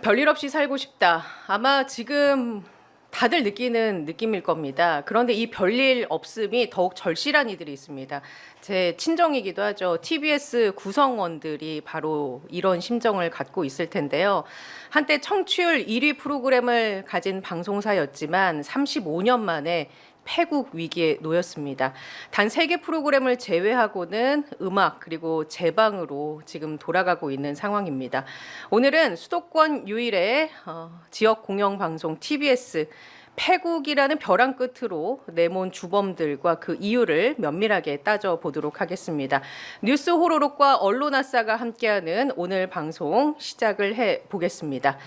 별일 없이 살고 싶다. 아마 지금 다들 느끼는 느낌일 겁니다. 그런데 이 별일 없음이 더욱 절실한 이들이 있습니다. 제 친정이기도 하죠. TBS 구성원들이 바로 이런 심정을 갖고 있을 텐데요. 한때 청취율 1위 프로그램을 가진 방송사였지만 35년 만에 패국 위기에 놓였습니다. 단 3개 프로그램을 제외하고는 음악 그리고 재방으로 지금 돌아가고 있는 상황입니다. 오늘은 수도권 유일의 지역 공영방송 TBS 패국이라는 벼랑 끝으로 내몬 주범들과 그 이유를 면밀하게 따져보도록 하겠습니다. 뉴스 호로록과 언론아싸가 함께하는 오늘 방송 시작을 해보겠습니다.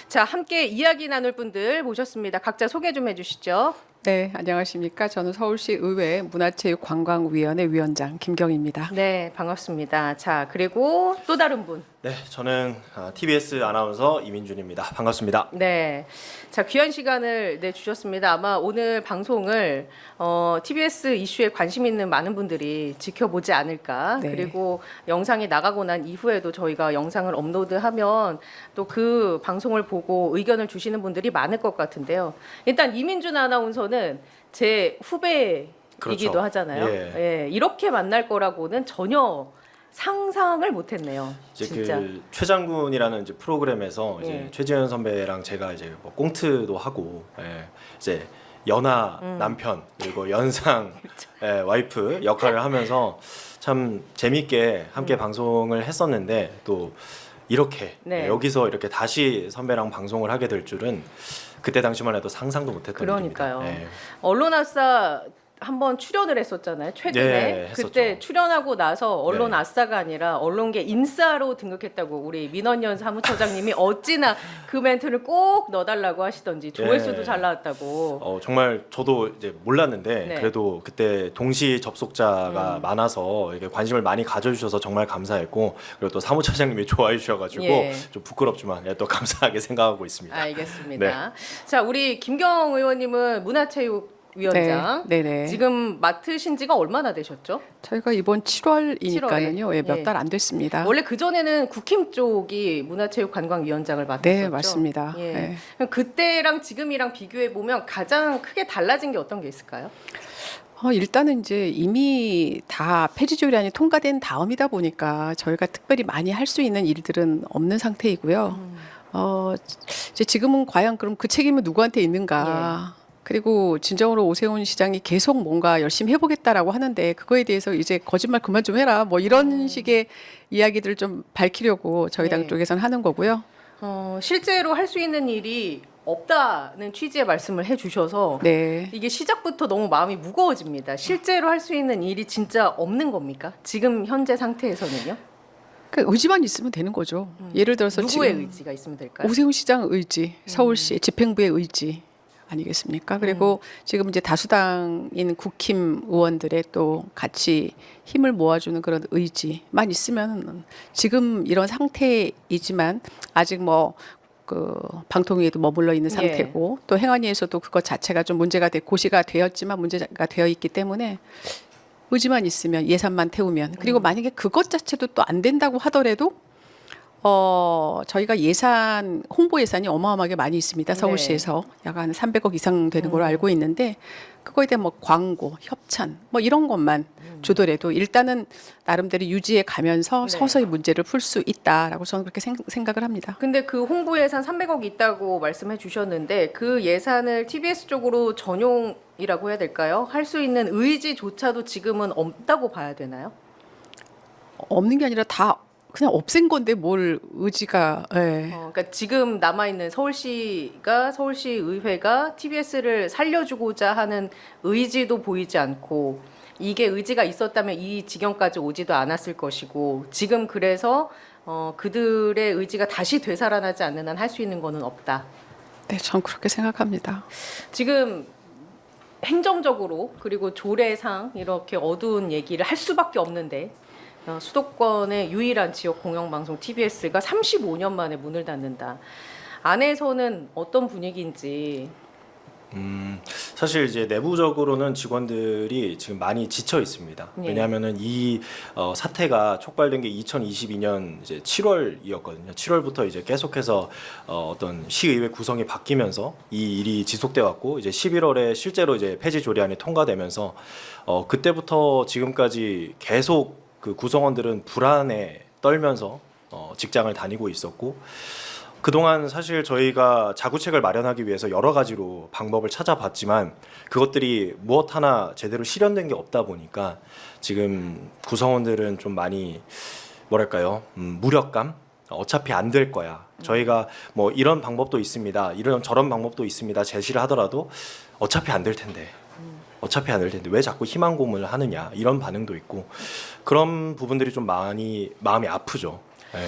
자, 함께 이야기 나눌 분들 모셨습니다. 각자 소개 좀 해주시죠. 네, 안녕하십니까. 저는 서울시 의회 문화체육관광위원회 위원장 김경입니다. 네, 반갑습니다. 자, 그리고 또 다른 분. 네, 저는 TBS 아나운서 이민준입니다. 반갑습니다. 네, 자, 귀한 시간을 내주셨습니다. 아마 오늘 방송을 TBS 이슈에 관심 있는 많은 분들이 지켜보지 않을까. 네. 그리고 영상이 나가고 난 이후에도 저희가 영상을 업로드하면 또 그 방송을 보고 의견을 주시는 분들이 많을 것 같은데요. 일단 이민준 아나운서는 제 후배이기도 그렇죠. 하잖아요. 예. 예, 이렇게 만날 거라고는 전혀 상상을 못했네요. 이제 진짜. 그 최장군이라는 이제 프로그램에서 이제 예. 최지현 선배랑 제가 이제 뭐 꽁트도 하고 이제 연하 남편 그리고 연상 와이프 역할을 하면서 참 재밌게 함께 방송을 했었는데 또 이렇게 네. 여기서 이렇게 다시 선배랑 방송을 하게 될 줄은 그때 당시만 해도 상상도 못했던 그러니까요. 일입니다. 예. 언론아싸 한번 출연을 했었잖아요. 최근에. 네, 했었죠. 그때 출연하고 나서 언론 네. 아싸가 아니라 언론계 인싸로 등극했다고 우리 민원연 사무처장님이 어찌나 그 멘트를 꼭 넣어달라고 하시던지 조회수도 네. 잘 나왔다고. 정말 저도 이제 몰랐는데 네. 그래도 그때 동시 접속자가 많아서 이렇게 관심을 많이 가져주셔서 정말 감사했고 그리고 또 사무처장님이 좋아해 주셔가지고 예. 좀 부끄럽지만 또 감사하게 생각하고 있습니다. 알겠습니다. 자, 우리 김경 의원님은 문화체육 위원장. 네, 네네. 지금 맡으신 지가 얼마나 되셨죠? 저희가 이번 7월이니까요. 예, 몇 예. 달 안 됐습니다. 원래 그 전에는 국힘 쪽이 문화체육관광위원장을 맡았었죠. 네, 맞습니다. 예. 예. 그럼 그때랑 지금이랑 비교해 보면 가장 크게 달라진 게 어떤 게 있을까요? 일단은 이제 이미 다 폐지 조례안이 통과된 다음이다 보니까 저희가 특별히 많이 할 수 있는 일들은 없는 상태이고요. 이제 지금은 과연 그럼 그 책임은 누구한테 있는가? 그리고 진정으로 오세훈 시장이 계속 뭔가 열심히 해보겠다라고 하는데 그거에 대해서 이제 거짓말 그만 좀 해라 뭐 이런 식의 이야기들을 좀 밝히려고 저희 당 네. 쪽에서는 하는 거고요. 실제로 할 수 있는 일이 없다는 취지의 말씀을 해주셔서 네. 이게 시작부터 너무 마음이 무거워집니다. 실제로 할 수 있는 일이 진짜 없는 겁니까? 지금 현재 상태에서는요? 그 의지만 있으면 되는 거죠. 예를 들어서 누구의 지금 의지가 있으면 될까요? 오세훈 시장 의지, 서울시 집행부의 의지 아니겠습니까? 그리고 지금 이제 다수당인 국힘 의원들의 또 같이 힘을 모아주는 그런 의지만 있으면 지금 이런 상태이지만 아직 뭐 그 방통위에도 머물러 있는 상태고 또 행안위에서도 그것 자체가 좀 문제가 고시가 되었지만 문제가 되어 있기 때문에 의지만 있으면 예산만 태우면 그리고 만약에 그것 자체도 또 안 된다고 하더라도 저희가 예산 홍보 예산이 어마어마하게 많이 있습니다. 서울시에서 약 한 300억 이상 되는 걸로 알고 있는데 그거에 대한 뭐 광고, 협찬 뭐 이런 것만 주더라도 일단은 나름대로 유지해 가면서 네. 서서히 문제를 풀 수 있다라고 저는 그렇게 생각을 합니다. 근데 그 홍보 예산 300억 있다고 말씀해 주셨는데 그 예산을 TBS 쪽으로 전용이라고 해야 될까요? 할 수 있는 의지조차도 지금은 없다고 봐야 되나요? 없는 게 아니라 다 그냥 없앤 건데 뭘 의지가 그러니까 지금 남아 있는 서울시가 서울시 의회가 TBS를 살려주고자 하는 의지도 보이지 않고 이게 의지가 있었다면 이 지경까지 오지도 않았을 것이고 지금 그래서 그들의 의지가 다시 되살아나지 않는 한 할 수 있는 거는 없다. 네, 전 그렇게 생각합니다. 지금 행정적으로 그리고 조례상 이렇게 어두운 얘기를 할 수밖에 없는데 수도권의 유일한 지역 공영방송 TBS가 35년 만에 문을 닫는다. 안에서는 어떤 분위기인지. 사실 이제 내부적으로는 직원들이 지금 많이 지쳐 있습니다. 네. 왜냐하면은 이 사태가 촉발된 게 2022년 이제 7월이었거든요. 7월부터 이제 계속해서 어떤 시의회 구성이 바뀌면서 이 일이 지속돼 왔고 이제 11월에 실제로 이제 폐지 조례안이 통과되면서 그때부터 지금까지 계속 그 구성원들은 불안에 떨면서 직장을 다니고 있었고. 그동안 사실 저희가 자구책을 마련하기 위해서 여러 가지로 방법을 찾아봤지만 그것들이 무엇 하나 제대로 실현된 게 없다 보니까 지금 구성원들은 좀 많이 뭐랄까요? 무력감? 어차피 안 될 거야. 저희가 뭐 이런 방법도 있습니다. 이런 저런 방법도 있습니다. 제시를 하더라도 어차피 안 될 텐데. 어차피 안 될 텐데 왜 자꾸 희망 고문을 하느냐 이런 반응도 있고 그런 부분들이 좀 많이 마음이 아프죠. 네.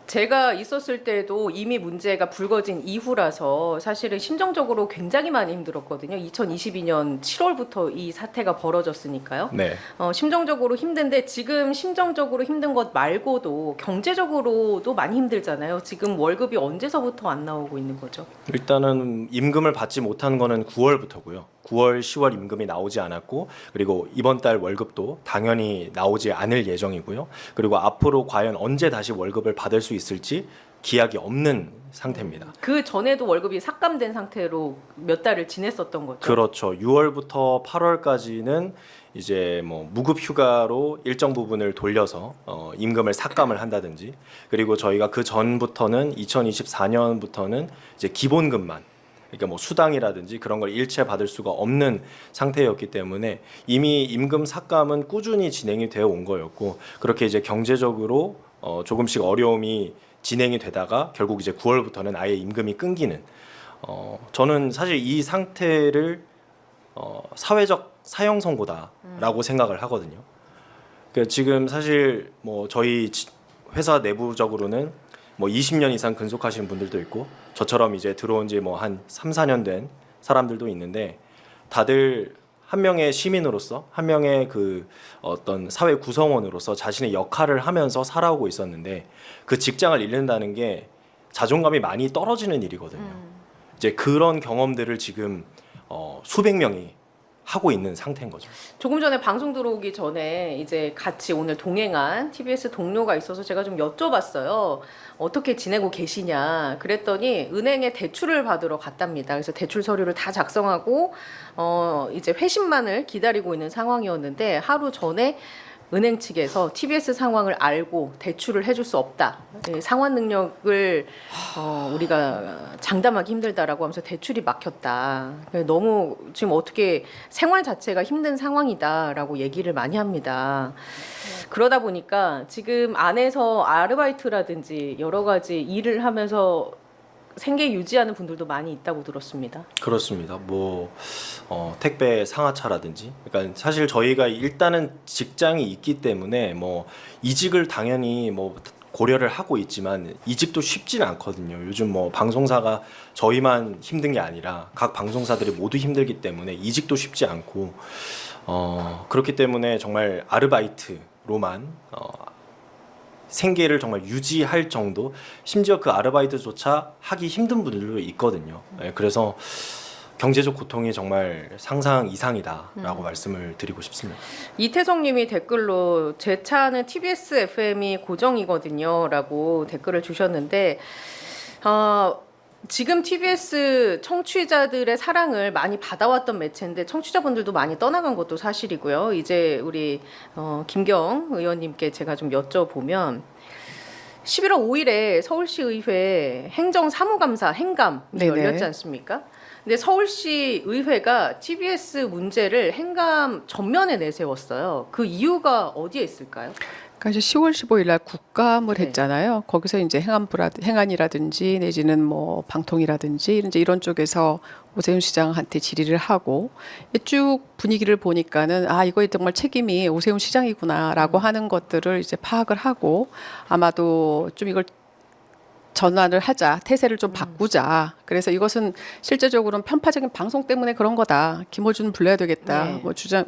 제가 있었을 때도 이미 문제가 불거진 이후라서 사실은 심정적으로 굉장히 많이 힘들었거든요. 2022년 7월부터 이 사태가 벌어졌으니까요. 네. 심정적으로 힘든데 지금 심정적으로 힘든 것 말고도 경제적으로도 많이 힘들잖아요. 지금 월급이 언제서부터 안 나오고 있는 거죠? 일단은 임금을 받지 못한 거는 9월부터고요. 9월, 10월 임금이 나오지 않았고 그리고 이번 달 월급도 당연히 나오지 않을 예정이고요. 그리고 앞으로 과연 언제 다시 월급을 받을 수 있을지 기약이 없는 상태입니다. 그 전에도 월급이 삭감된 상태로 몇 달을 지냈었던 거죠. 그렇죠. 6월부터 8월까지는 이제 뭐 무급 휴가로 일정 부분을 돌려서 임금을 삭감을 한다든지 그리고 저희가 그 전부터는 2024년부터는 이제 기본급만 그러니까 뭐 수당이라든지 그런 걸 일체 받을 수가 없는 상태였기 때문에 이미 임금 삭감은 꾸준히 진행이 되어 온 거였고 그렇게 이제 경제적으로 조금씩 어려움이 진행이 되다가 결국 이제 9월부터는 아예 임금이 끊기는 저는 사실 이 상태를 사회적 사형 선고다라고 생각을 하거든요. 그러니까 지금 사실 뭐 저희 회사 내부적으로는 뭐 20년 이상 근속하시는 분들도 있고 저처럼 이제 들어온 지 뭐 한 3, 4년 된 사람들도 있는데 다들 한 명의 시민으로서 한 명의 그 어떤 사회 구성원으로서 자신의 역할을 하면서 살아오고 있었는데 그 직장을 잃는다는 게 자존감이 많이 떨어지는 일이거든요. 이제 그런 경험들을 지금 수백 명이 하고 있는 상태인 거죠. 조금 전에 방송 들어오기 전에 이제 같이 오늘 동행한 TBS 동료가 있어서 제가 좀 여쭤봤어요. 어떻게 지내고 계시냐. 그랬더니 은행에 대출을 받으러 갔답니다. 그래서 대출 서류를 다 작성하고 이제 회신만을 기다리고 있는 상황이었는데 하루 전에 은행 측에서 TBS 상황을 알고 대출을 해줄 수 없다. 상환 능력을 우리가 장담하기 힘들다라고 하면서 대출이 막혔다. 너무 지금 어떻게 생활 자체가 힘든 상황이다라고 얘기를 많이 합니다. 그러다 보니까 지금 안에서 아르바이트라든지 여러 가지 일을 하면서 생계 유지하는 분들도 많이 있다고 들었습니다. 그렇습니다. 뭐 택배 상하차라든지, 그러니까 사실 저희가 일단은 직장이 있기 때문에 뭐 이직을 당연히 뭐 고려를 하고 있지만 이직도 쉽지는 않거든요. 요즘 뭐 방송사가 저희만 힘든 게 아니라 각 방송사들이 모두 힘들기 때문에 이직도 쉽지 않고 그렇기 때문에 정말 아르바이트로만 생계를 정말 유지할 정도, 심지어 그 아르바이트조차 하기 힘든 분들도 있거든요. 네, 그래서 경제적 고통이 정말 상상 이상이다라고 말씀을 드리고 싶습니다. 이태성 님이 댓글로 제 차는 TBS FM이 고정이거든요 라고 댓글을 주셨는데 지금 TBS 청취자들의 사랑을 많이 받아왔던 매체인데 청취자분들도 많이 떠나간 것도 사실이고요. 이제 우리 김경 의원님께 제가 좀 여쭤보면 11월 5일에 서울시의회 행정사무감사 행감이 네네. 열렸지 않습니까? 근데 서울시 의회가 TBS 문제를 행감 전면에 내세웠어요. 그 이유가 어디에 있을까요? 그러니까 이제 10월 15일 날 국감을 네. 했잖아요. 거기서 이제 행안이라든지 내지는 뭐 방통이라든지 이제 이런 쪽에서 오세훈 시장한테 질의를 하고 쭉 분위기를 보니까는 이거에 정말 책임이 오세훈 시장이구나라고 하는 것들을 이제 파악을 하고 아마도 좀 이걸 전환을 하자, 태세를 좀 바꾸자. 그래서 이것은 실제적으로는 편파적인 방송 때문에 그런 거다. 김어준은 불러야 되겠다. 네. 뭐 주장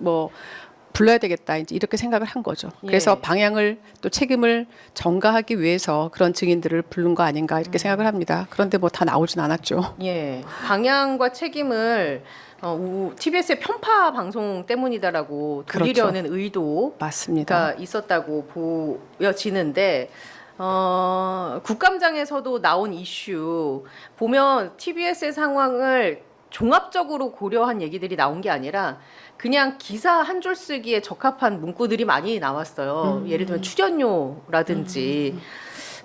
불러야 되겠다 이제 이렇게 생각을 한 거죠. 그래서 예. 방향을 또 책임을 전가하기 위해서 그런 증인들을 부른 거 아닌가 이렇게 생각을 합니다. 그런데 뭐 다 나오진 않았죠. 예, 방향과 책임을 TBS의 편파 방송 때문이다라고 돌리려는 의도가 맞습니다. 있었다고 보여지는데 국감장에서도 나온 이슈 보면 TBS의 상황을 종합적으로 고려한 얘기들이 나온 게 아니라 그냥 기사 한 줄 쓰기에 적합한 문구들이 많이 나왔어요. 예를 들면 출연료라든지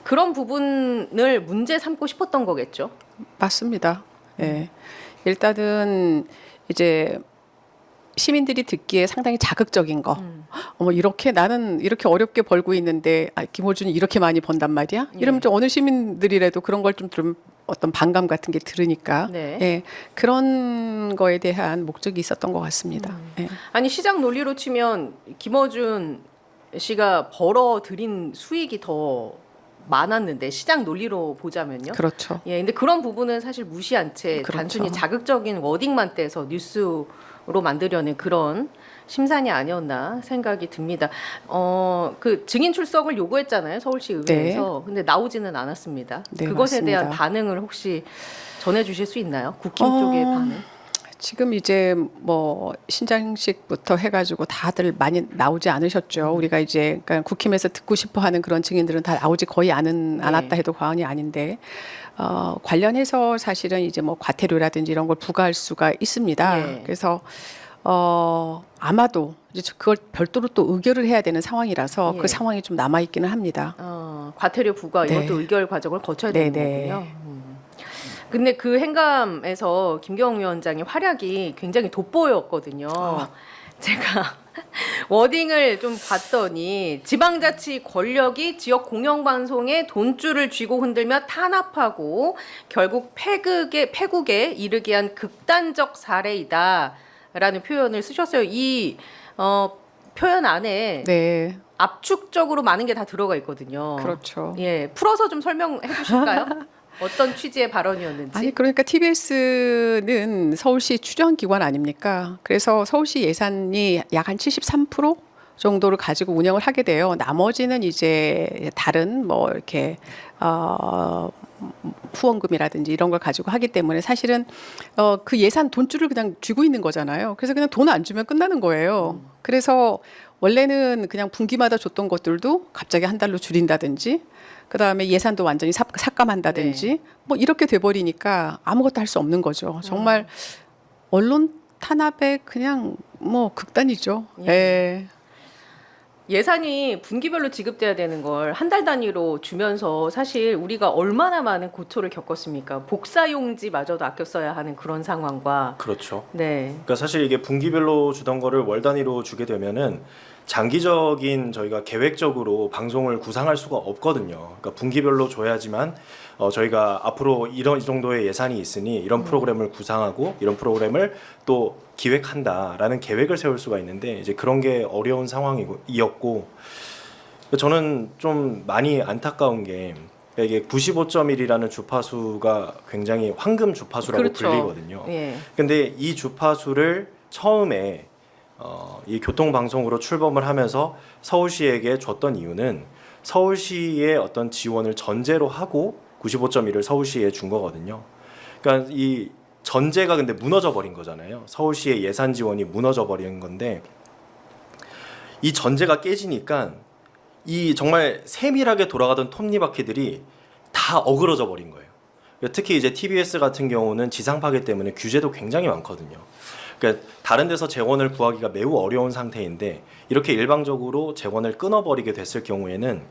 그런 부분을 문제 삼고 싶었던 거겠죠. 맞습니다. 예. 일단은 이제 시민들이 듣기에 상당히 자극적인 거. 어머 이렇게 나는 이렇게 어렵게 벌고 있는데 김호준이 이렇게 많이 번단 말이야? 이러면 좀 어느 시민들이라도 그런 걸 좀 들으면 어떤 반감 같은 게 들으니까 네. 예. 그런 거에 대한 목적이 있었던 것 같습니다. 예. 아니 시장 논리로 치면 김어준 씨가 벌어들인 수익이 더 많았는데 시장 논리로 보자면요. 그렇죠. 예, 근데 그런 부분은 사실 무시한 채 그렇죠. 단순히 자극적인 워딩만 떼서 뉴스로 만들려는 그런 심산이 아니었나 생각이 듭니다. 그 증인 출석을 요구했잖아요, 서울시 의회에서. 근데 나오지는 않았습니다. 네, 그것에 대한 맞습니다. 반응을 혹시 전해주실 수 있나요? 국힘 쪽의 반응? 지금 이제 뭐 신장식부터 해가지고 다들 많이 나오지 않으셨죠. 우리가 이제 그러니까 국힘에서 듣고 싶어하는 그런 증인들은 다 나오지 거의 않았다 해도 과언이 아닌데 관련해서 사실은 이제 뭐 과태료라든지 이런 걸 부과할 수가 있습니다. 예. 그래서 아마도 이제 그걸 별도로 또 의결을 해야 되는 상황이라서 예. 그 상황이 좀 남아 있기는 합니다. 과태료 부과 네. 이것도 의결 과정을 거쳐야 되는 네, 네. 거군요. 근데 그 행감에서 김경호 위원장의 활약이 굉장히 돋보였거든요. 제가 워딩을 좀 봤더니 지방자치 권력이 지역 공영방송에 돈줄을 쥐고 흔들며 탄압하고 결국 폐국에 이르게 한 극단적 사례이다라는 표현을 쓰셨어요. 이 표현 안에 네, 압축적으로 많은 게 다 들어가 있거든요. 그렇죠. 예, 풀어서 좀 설명해 주실까요? 어떤 취지의 발언이었는지. 아니 그러니까 TBS는 서울시 출연 기관 아닙니까? 그래서 서울시 예산이 약 한 73% 정도를 가지고 운영을 하게 돼요. 나머지는 이제 다른 뭐 이렇게 후원금이라든지 이런 걸 가지고 하기 때문에 사실은 그 예산 돈줄을 그냥 쥐고 있는 거잖아요. 그래서 그냥 돈 안 주면 끝나는 거예요. 그래서 원래는 그냥 분기마다 줬던 것들도 갑자기 한 달로 줄인다든지 그다음에 예산도 완전히 삭감한다든지 뭐 이렇게 돼버리니까 아무것도 할 수 없는 거죠. 정말 언론 탄압의 그냥 뭐 극단이죠. 예. 예산이 분기별로 지급돼야 되는 걸 한 달 단위로 주면서 사실 우리가 얼마나 많은 고초를 겪었습니까? 복사용지마저도 아껴 써야 하는 그런 상황과 그렇죠. 네. 그러니까 사실 이게 분기별로 주던 거를 월 단위로 주게 되면은 장기적인 저희가 계획적으로 방송을 구상할 수가 없거든요. 그러니까 분기별로 줘야지만 저희가 앞으로 이 정도의 예산이 있으니 이런 프로그램을 구상하고 이런 프로그램을 또 기획한다라는 계획을 세울 수가 있는데 이제 그런 게 어려운 상황이었고 저는 좀 많이 안타까운 게 이게 95.1이라는 주파수가 굉장히 황금 주파수라고 그렇죠. 불리거든요. 예. 근데 이 주파수를 처음에 이 교통방송으로 출범을 하면서 서울시에게 줬던 이유는 서울시의 어떤 지원을 전제로 하고 95.1을 서울시에 준 거거든요. 그러니까 이 전제가 근데 무너져 버린 거잖아요. 서울시의 예산 지원이 무너져 버린 건데 이 전제가 깨지니까 이 정말 세밀하게 돌아가던 톱니바퀴들이 다 어그러져 버린 거예요. 특히 이제 TBS 같은 경우는 지상파기 때문에 규제도 굉장히 많거든요. 그러니까 다른 데서 재원을 구하기가 매우 어려운 상태인데 이렇게 일방적으로 재원을 끊어버리게 됐을 경우에는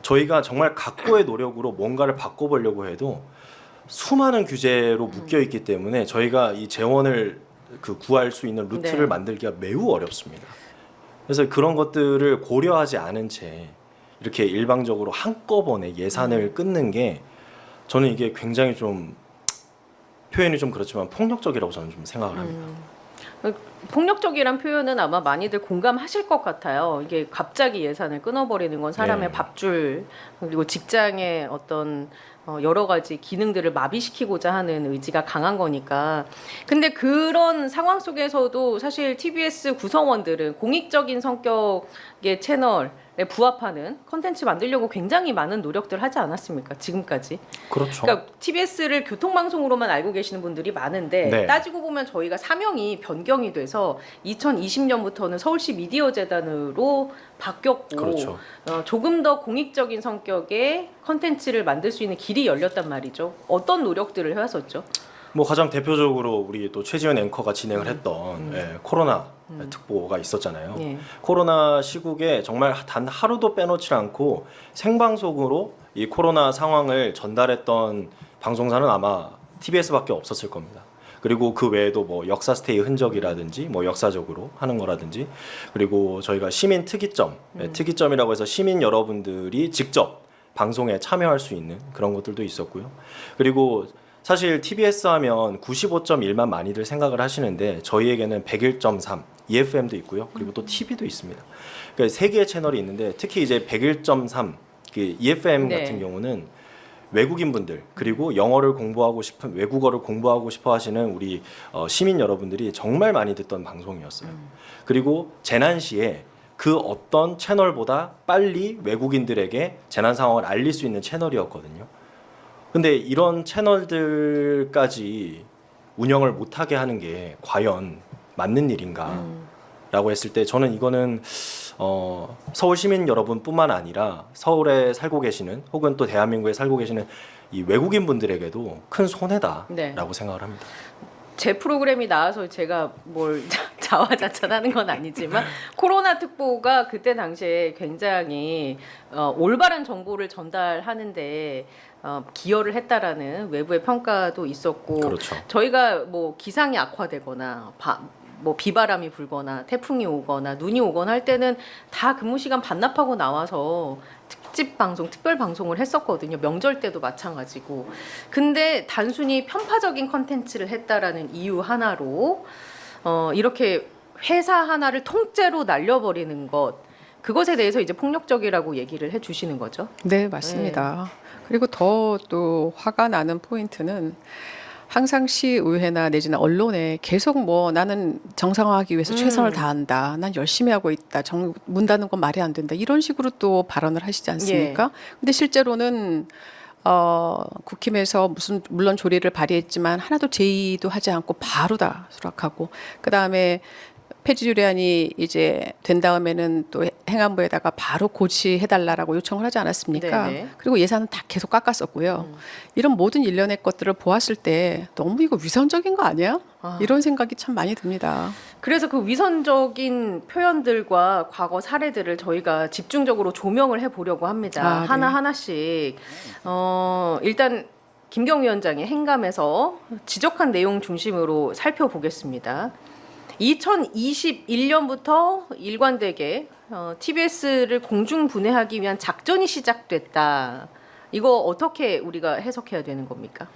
저희가 정말 각고의 노력으로 뭔가를 바꿔보려고 해도 수많은 규제로 묶여 있기 때문에 저희가 이 재원을 구할 수 있는 루트를 네. 만들기가 매우 어렵습니다. 그래서 그런 것들을 고려하지 않은 채 이렇게 일방적으로 한꺼번에 예산을 끊는 게 저는 이게 굉장히 좀 표현이 좀 그렇지만 폭력적이라고 저는 좀 생각을 합니다. 폭력적이란 표현은 아마 많이들 공감하실 것 같아요. 이게 갑자기 예산을 끊어버리는 건 사람의 네. 밥줄 그리고 직장의 어떤 여러 가지 기능들을 마비시키고자 하는 의지가 강한 거니까. 근데 그런 상황 속에서도 사실 TBS 구성원들은 공익적인 성격의 채널에 부합하는 컨텐츠 만들려고 굉장히 많은 노력들 하지 않았습니까? 지금까지. 그렇죠. 그러니까 TBS를 교통방송으로만 알고 계시는 분들이 많은데 네. 따지고 보면 저희가 사명이 변경이 돼서 2020년부터는 서울시 미디어재단으로 바뀌었고 그렇죠. 조금 더 공익적인 성격의 컨텐츠를 만들 수 있는 길이 열렸단 말이죠. 어떤 노력들을 해왔었죠? 뭐 가장 대표적으로 우리 또 최지은 앵커가 진행을 했던 코로나 특보가 있었잖아요. 예. 코로나 시국에 정말 단 하루도 빼놓지 않고 생방송으로 이 코로나 상황을 전달했던 방송사는 아마 TBS밖에 없었을 겁니다. 그리고 그 외에도 뭐 역사 스테이 흔적이라든지 뭐 역사적으로 하는 거라든지, 그리고 저희가 시민 특이점, 특이점이라고 해서 시민 여러분들이 직접 방송에 참여할 수 있는 그런 것들도 있었고요. 그리고 사실 TBS 하면 95.1만 많이들 생각을 하시는데 저희에게는 101.3 EFM도 있고요. 그리고 또 TV도 있습니다. 그러니까 세 개의 채널이 있는데 특히 이제 101.3 그 EFM 네. 같은 경우는 외국인분들 그리고 영어를 공부하고 싶은 외국어를 공부하고 싶어 하시는 우리 시민 여러분들이 정말 많이 듣던 방송이었어요. 그리고 재난 시에 그 어떤 채널보다 빨리 외국인들에게 재난 상황을 알릴 수 있는 채널이었거든요. 근데 이런 채널들까지 운영을 못하게 하는 게 과연 맞는 일인가? 라고 했을 때 저는 이거는 서울 시민 여러분뿐만 아니라 서울에 살고 계시는 혹은 또 대한민국에 살고 계시는 이 외국인 분들에게도 큰 손해다라고 네. 생각을 합니다. 제 프로그램이 나와서 제가 뭘 자화자찬하는 건 아니지만 코로나 특보가 그때 당시에 굉장히 올바른 정보를 전달하는데 기여를 했다라는 외부의 평가도 있었고, 그렇죠. 저희가 뭐 기상이 악화되거나 뭐 비바람이 불거나 태풍이 오거나 눈이 오거나 할 때는 다 근무 시간 반납하고 나와서 특집 방송, 특별 방송을 했었거든요. 명절 때도 마찬가지고. 근데 단순히 편파적인 컨텐츠를 했다라는 이유 하나로 이렇게 회사 하나를 통째로 날려버리는 것, 그것에 대해서 이제 폭력적이라고 얘기를 해주시는 거죠. 네, 맞습니다. 그리고 더 또 화가 나는 포인트는 항상 시의회나 내지는 언론에 계속 뭐 나는 정상화하기 위해서 최선을 다한다. 난 열심히 하고 있다. 문 닫는 건 말이 안 된다. 이런 식으로 또 발언을 하시지 않습니까? 근데 실제로는 국힘에서 물론 조리를 발의했지만 하나도 제의도 하지 않고 바로 다 수락하고, 그다음에 폐지율안이 이제 된 다음에는 또 행안부에다가 바로 고치해달라고 요청을 하지 않았습니까? 네네. 그리고 예산은 다 계속 깎았었고요. 이런 모든 일련의 것들을 보았을 때 너무 이거 위선적인 거 아니야? 이런 생각이 참 많이 듭니다. 그래서 그 위선적인 표현들과 과거 사례들을 저희가 집중적으로 조명을 해보려고 합니다. 네. 하나하나씩. 일단 김경 위원장이 행감에서 지적한 내용 중심으로 살펴보겠습니다. 2021년부터 일관되게 TBS를 공중 분해하기 위한 작전이 시작됐다. 이거 어떻게 우리가 해석해야 되는 겁니까?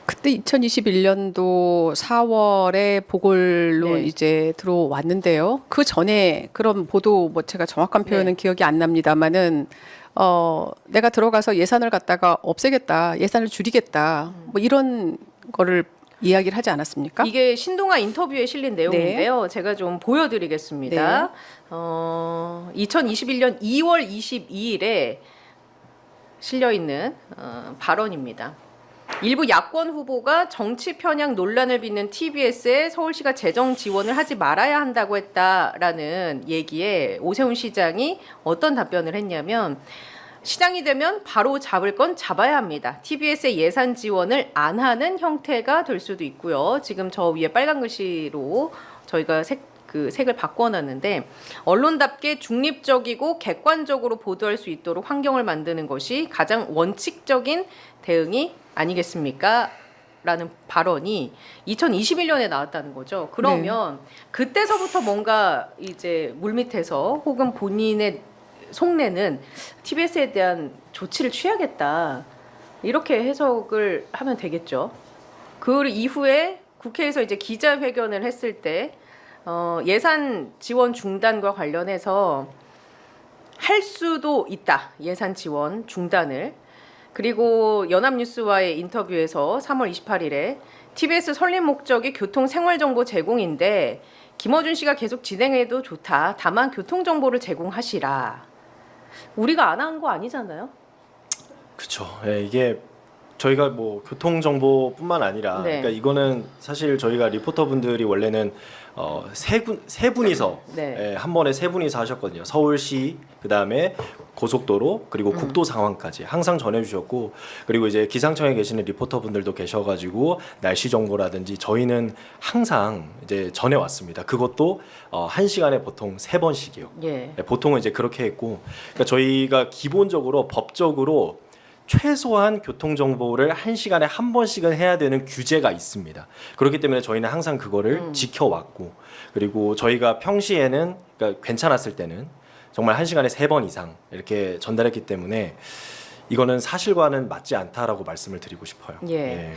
그때 2021년도 4월에 보궐로 네. 이제 들어왔는데요. 그 전에 그런 보도 뭐 제가 정확한 표현은 기억이 안 납니다만은 내가 들어가서 예산을 갖다가 없애겠다, 예산을 줄이겠다, 뭐 이런 거를 이야기를 하지 않았습니까? 이게 신동아 인터뷰에 실린 내용인데요. 제가 좀 보여드리겠습니다. 2021년 2월 22일에 실려 있는 발언입니다. 일부 야권 후보가 정치 편향 논란을 빚는 TBS에 서울시가 재정 지원을 하지 말아야 한다고 했다라는 얘기에 오세훈 시장이 어떤 답변을 했냐면, 시장이 되면 바로 잡을 건 잡아야 합니다. TBS의 예산 지원을 안 하는 형태가 될 수도 있고요. 지금 저 위에 빨간 글씨로 저희가 색을 바꿔놨는데, 언론답게 중립적이고 객관적으로 보도할 수 있도록 환경을 만드는 것이 가장 원칙적인 대응이 아니겠습니까? 라는 발언이 2021년에 나왔다는 거죠. 그러면 그때서부터 뭔가 이제 물밑에서 혹은 본인의 속내는 TBS에 대한 조치를 취하겠다, 이렇게 해석을 하면 되겠죠. 그 이후에 국회에서 이제 기자회견을 했을 때 예산 지원 중단과 관련해서 할 수도 있다, 예산 지원 중단을. 그리고 연합뉴스와의 인터뷰에서 3월 28일에 TBS 설립 목적이 교통 생활 정보 제공인데 김어준 씨가 계속 진행해도 좋다. 다만 교통 정보를 제공하시라. 우리가 안 한 거 아니잖아요? 그렇죠. 예, 이게 저희가 뭐 교통 정보뿐만 아니라, 네. 그러니까 이거는 사실 저희가 리포터분들이 원래는 세 분이서 네. 한 번에 세 분이서 하셨거든요. 서울시, 그 다음에 고속도로, 그리고 국도 상황까지 항상 전해주셨고, 그리고 이제 기상청에 계시는 리포터분들도 계셔가지고 날씨 정보라든지 저희는 항상 이제 전해왔습니다. 그것도 1시간에 보통 3번씩이요. 예. 보통은 이제 그렇게 했고, 그러니까 저희가 기본적으로 법적으로 최소한 교통 정보를 1시간에 한 번씩은 해야 되는 규제가 있습니다. 그렇기 때문에 저희는 항상 그거를 지켜왔고, 그리고 저희가 평시에는, 그러니까 괜찮았을 때는 정말 1시간에 3번 이상 이렇게 전달했기 때문에 이거는 사실과는 맞지 않다라고 말씀을 드리고 싶어요. 예.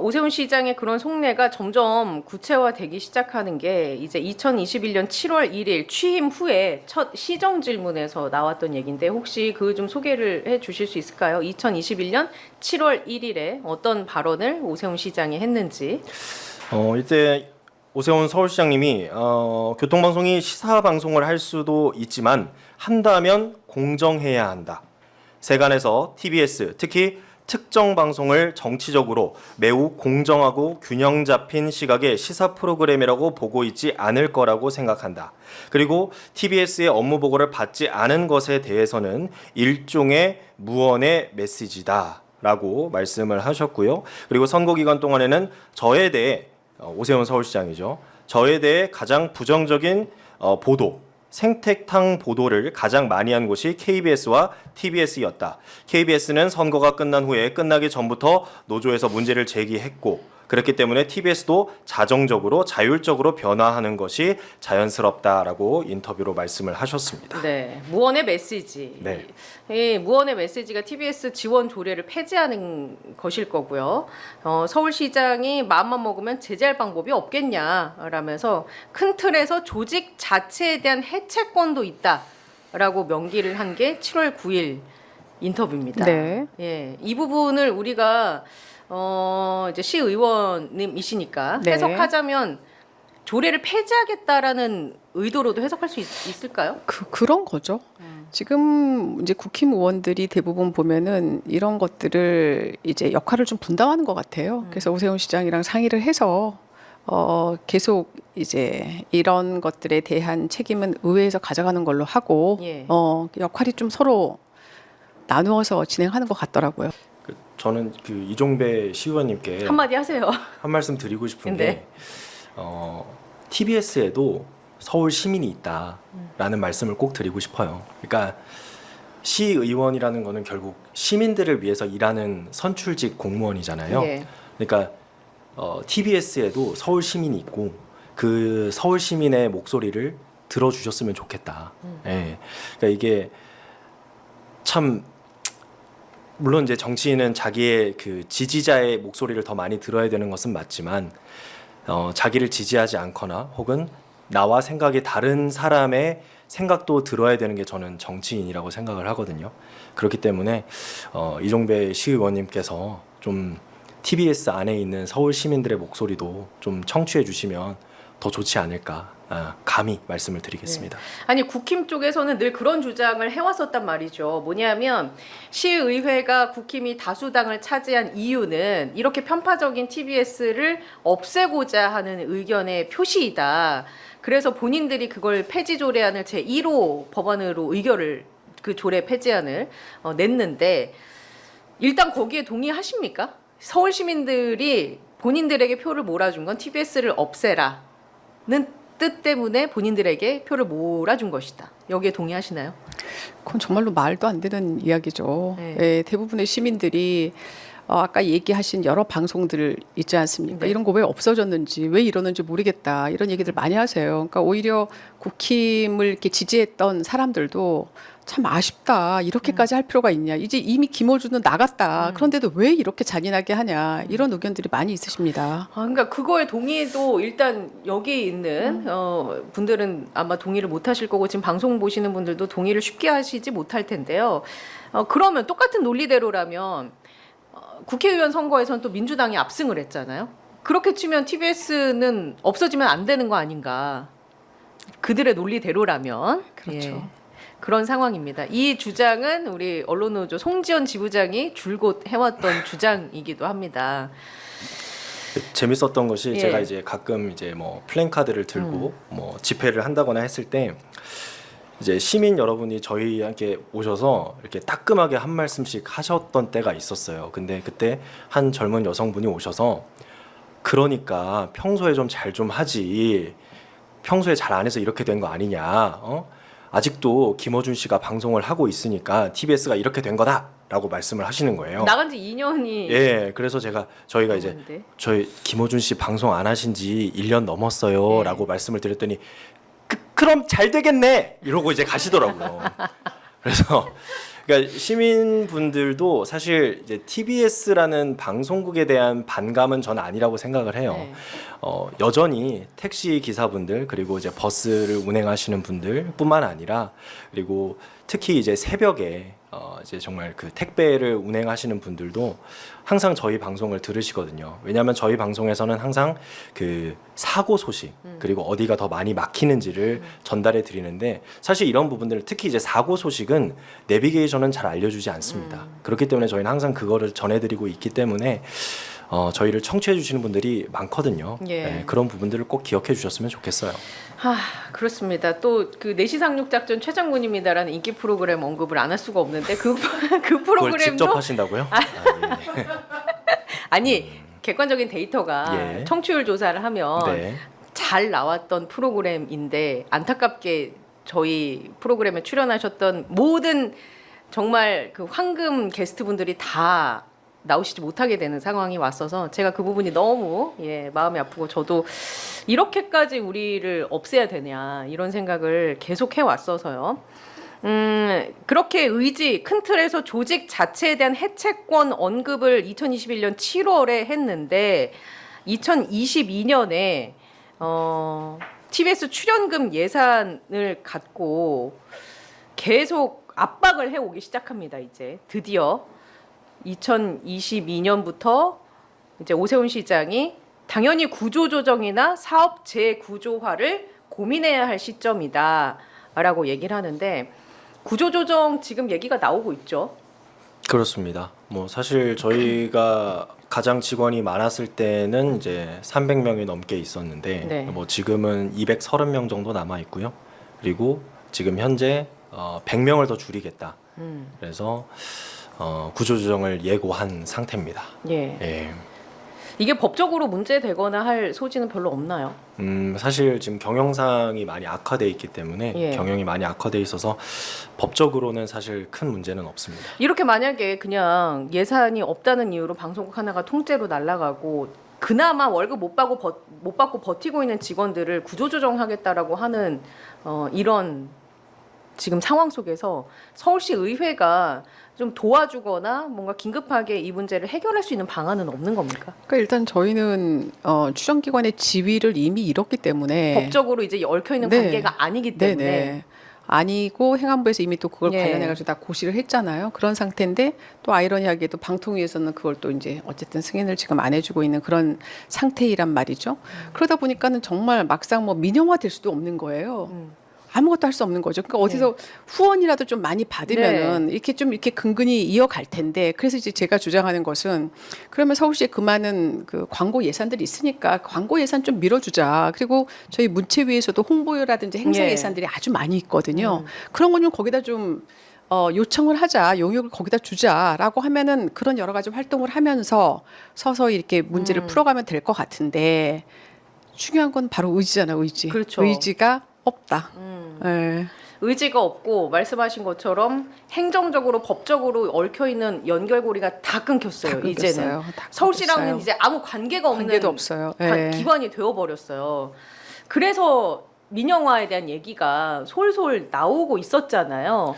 오세훈 시장의 그런 속내가 점점 구체화되기 시작하는 게 이제 2021년 7월 1일 취임 후에 첫 시정 질문에서 나왔던 얘기인데 혹시 그 좀 소개를 해 주실 수 있을까요? 2021년 7월 1일에 어떤 발언을 오세훈 시장이 했는지. 이때 오세훈 서울시장님이 교통방송이 시사방송을 할 수도 있지만 한다면 공정해야 한다. 세간에서 TBS, 특히 특정 방송을 정치적으로 매우 공정하고 균형 잡힌 시각의 시사 프로그램이라고 보고 있지 않을 거라고 생각한다. 그리고 TBS의 업무 보고를 받지 않은 것에 대해서는 일종의 무언의 메시지다 라고 말씀을 하셨고요. 그리고 선거 기간 동안에는 저에 대해 오세훈 서울시장이죠. 저에 대해 가장 부정적인 보도, 생태탕 보도를 가장 많이 한 곳이 KBS와 TBS였다. KBS는 선거가 끝난 후에 끝나기 전부터 노조에서 문제를 제기했고 그렇기 때문에 TBS도 자정적으로 자율적으로 변화하는 것이 자연스럽다라고 인터뷰로 말씀을 하셨습니다. 네, 무언의 메시지. 네. 이 무언의 메시지가 TBS 지원 조례를 폐지하는 것일 거고요. 서울시장이 마음만 먹으면 제재할 방법이 없겠냐라면서 큰 틀에서 조직 자체에 대한 해체권도 있다라고 명기를 한 게 7월 9일 인터뷰입니다. 네. 예, 이 부분을 우리가 이제 시의원님이시니까 네. 해석하자면 조례를 폐지하겠다라는 의도로도 해석할 수 있을까요? 그런 거죠. 지금 이제 국힘 의원들이 대부분 보면은 이런 것들을 이제 역할을 좀 분담하는 것 같아요. 그래서 오세훈 시장이랑 상의를 해서 계속 이제 이런 것들에 대한 책임은 의회에서 가져가는 걸로 하고 예. 역할이 좀 서로 나누어서 진행하는 것 같더라고요. 저는 그 이종배 시의원님께 한마디 하세요. 한 말씀 드리고 싶은 네. 게 TBS에도 서울 시민이 있다라는 말씀을 꼭 드리고 싶어요. 그러니까 시의원이라는 거는 결국 시민들을 위해서 일하는 선출직 공무원이잖아요. 예. 그러니까 TBS에도 서울 시민이 있고 그 서울 시민의 목소리를 들어주셨으면 좋겠다. 예. 그러니까 이게 참 물론 이제 정치인은 자기의 그 지지자의 목소리를 더 많이 들어야 되는 것은 맞지만 자기를 지지하지 않거나 혹은 나와 생각이 다른 사람의 생각도 들어야 되는 게 저는 정치인이라고 생각을 하거든요. 그렇기 때문에 이종배 시의원님께서 좀 TBS 안에 있는 서울 시민들의 목소리도 좀 청취해 주시면 더 좋지 않을까 감히 말씀을 드리겠습니다. 아니 국힘 쪽에서는 늘 그런 주장을 해왔었단 말이죠. 뭐냐면 시의회가 국힘이 다수당을 차지한 이유는 이렇게 편파적인 TBS를 없애고자 하는 의견의 표시이다. 그래서 본인들이 그걸 폐지 조례안을 제1호 법안으로 의결을 그 조례 폐지안을 냈는데 일단 거기에 동의하십니까? 서울 시민들이 본인들에게 표를 몰아준 건 TBS를 없애라는 뜻 때문에 본인들에게 표를 몰아준 것이다. 여기에 동의하시나요? 그건 정말로 말도 안 되는 이야기죠. 네. 예, 대부분의 시민들이 아까 얘기하신 여러 방송들 있지 않습니까? 네. 이런 거 왜 없어졌는지, 왜 이러는지 모르겠다. 이런 얘기들 많이 하세요. 그러니까 오히려 국힘을 이렇게 지지했던 사람들도 참 아쉽다. 이렇게까지 할 필요가 있냐. 이제 이미 김어준은 나갔다. 그런데도 왜 이렇게 잔인하게 하냐. 이런 의견들이 많이 있으십니다. 그러니까 그거에 동의도 일단 여기 있는 분들은 아마 동의를 못 하실 거고 지금 방송 보시는 분들도 동의를 쉽게 하시지 못할 텐데요. 그러면 똑같은 논리대로라면 국회의원 선거에서는 또 민주당이 압승을 했잖아요. 그렇게 치면 TBS는 없어지면 안 되는 거 아닌가? 그들의 논리대로라면. 그렇죠. 예, 그런 상황입니다. 이 주장은 우리 언론노조 송지연 지부장이 줄곧 해왔던 주장이기도 합니다. 재밌었던 것이 예. 제가 이제 가끔 이제 뭐 플랜카드를 들고 뭐 집회를 한다거나 했을 때 이제 시민 여러분이 저희한테 오셔서 이렇게 따끔하게 한 말씀씩 하셨던 때가 있었어요. 근데 그때 한 젊은 여성분이 오셔서 그러니까 평소에 좀 잘 좀 하지. 평소에 잘 안 해서 이렇게 된 거 아니냐. 아직도 김어준 씨가 방송을 하고 있으니까 TBS가 이렇게 된 거다라고 말씀을 하시는 거예요. 나간 지 2년이 예, 그래서 저희가 이제 넘었는데. 저희 김어준 씨 방송 안 하신 지 1년 넘었어요라고 말씀을 드렸더니 그럼 잘 되겠네 이러고 이제 가시더라고요. 그래서 그러니까 시민분들도 사실 이제 TBS라는 방송국에 대한 반감은 저는 아니라고 생각을 해요. 네. 여전히 택시 기사분들 그리고 이제 버스를 운행하시는 분들뿐만 아니라 그리고 특히 이제 새벽에 이제 정말 그 택배를 운행하시는 분들도 항상 저희 방송을 들으시거든요. 왜냐하면 저희 방송에서는 항상 그 사고 소식 그리고 어디가 더 많이 막히는지를 전달해 드리는데 사실 이런 부분들 특히 이제 사고 소식은 내비게이션은 잘 알려주지 않습니다. 그렇기 때문에 저희는 항상 그거를 전해드리고 있기 때문에 저희를 청취해 주시는 분들이 많거든요. 예. 네, 그런 부분들을 꼭 기억해 주셨으면 좋겠어요. 그렇습니다. 또 그 내시 상륙 작전 최장군입니다라는 인기 프로그램 언급을 안 할 수가 없는데 그 그걸 프로그램도 직접 하신다고요? 예. 아니 객관적인 데이터가 예. 청취율 조사를 하면 네. 잘 나왔던 프로그램인데 안타깝게 저희 프로그램에 출연하셨던 모든 정말 그 황금 게스트분들이 다 나오시지 못하게 되는 상황이 왔어서 제가 그 부분이 너무 마음이 아프고 저도 이렇게까지 우리를 없애야 되냐 이런 생각을 계속 해왔어서요. 그렇게 큰 틀에서 조직 자체에 대한 해체권 언급을 2021년 7월에 했는데 2022년에 TBS 출연금 예산을 갖고 계속 압박을 해오기 시작합니다. 이제 드디어 2022년부터 이제 오세훈 시장이 당연히 구조조정이나 사업 재구조화를 고민해야 할 시점이다라고 얘기를 하는데 구조조정 지금 얘기가 나오고 있죠. 그렇습니다. 뭐 사실 저희가 가장 직원이 많았을 때는 이제 300명이 넘게 있었는데 네. 뭐 지금은 230명 정도 남아 있고요. 그리고 지금 현재 100명을 더 줄이겠다. 그래서 구조조정을 예고한 상태입니다. 예. 예. 이게 법적으로 문제되거나 할 소지는 별로 없나요? 사실 지금 경영상이 많이 악화돼 있기 때문에 예. 경영이 많이 악화돼 있어서 법적으로는 사실 큰 문제는 없습니다. 이렇게 만약에 그냥 예산이 없다는 이유로 방송국 하나가 통째로 날아가고 그나마 월급 못 받고 버티고 있는 직원들을 구조조정하겠다라고 하는 이런 지금 상황 속에서 서울시 의회가 좀 도와주거나 뭔가 긴급하게 이 문제를 해결할 수 있는 방안은 없는 겁니까? 그러니까 일단 저희는 추정기관의 지위를 이미 잃었기 때문에 법적으로 이제 얽혀 있는 네. 관계가 아니기 때문에 네네. 아니고 행안부에서 이미 또 그걸 예. 관련해가지고 다 고시를 했잖아요. 그런 상태인데 또 아이러니하게도 방통위에서는 그걸 또 이제 어쨌든 승인을 지금 안 해주고 있는 그런 상태이란 말이죠. 그러다 보니까는 정말 막상 뭐 민영화될 수도 없는 거예요. 아무것도 할 수 없는 거죠. 그러니까 어디서 후원이라도 좀 많이 받으면은 이렇게 좀 이렇게 근근히 이어갈 텐데 그래서 이제 제가 주장하는 것은 그러면 서울시에 그 많은 그 광고 예산들이 있으니까 광고 예산 좀 밀어주자. 그리고 저희 문체위에서도 홍보라든지 행사 예. 예산들이 아주 많이 있거든요. 그런 건 좀 거기다 좀 요청을 하자, 용역을 거기다 주자라고 하면은 그런 여러 가지 활동을 하면서 서서히 이렇게 문제를 풀어가면 될 것 같은데 중요한 건 바로 의지잖아, 의지. 그렇죠. 의지가 없다. 예. 의지가 없고 말씀하신 것처럼 행정적으로 법적으로 얽혀 있는 연결고리가 다 끊겼어요. 다 이제는 끊겼어요. 다 서울시랑은 끊겼어요. 이제 아무 관계가 없는 관계도 없어요. 예. 기관이 되어 버렸어요. 그래서 민영화에 대한 얘기가 솔솔 나오고 있었잖아요.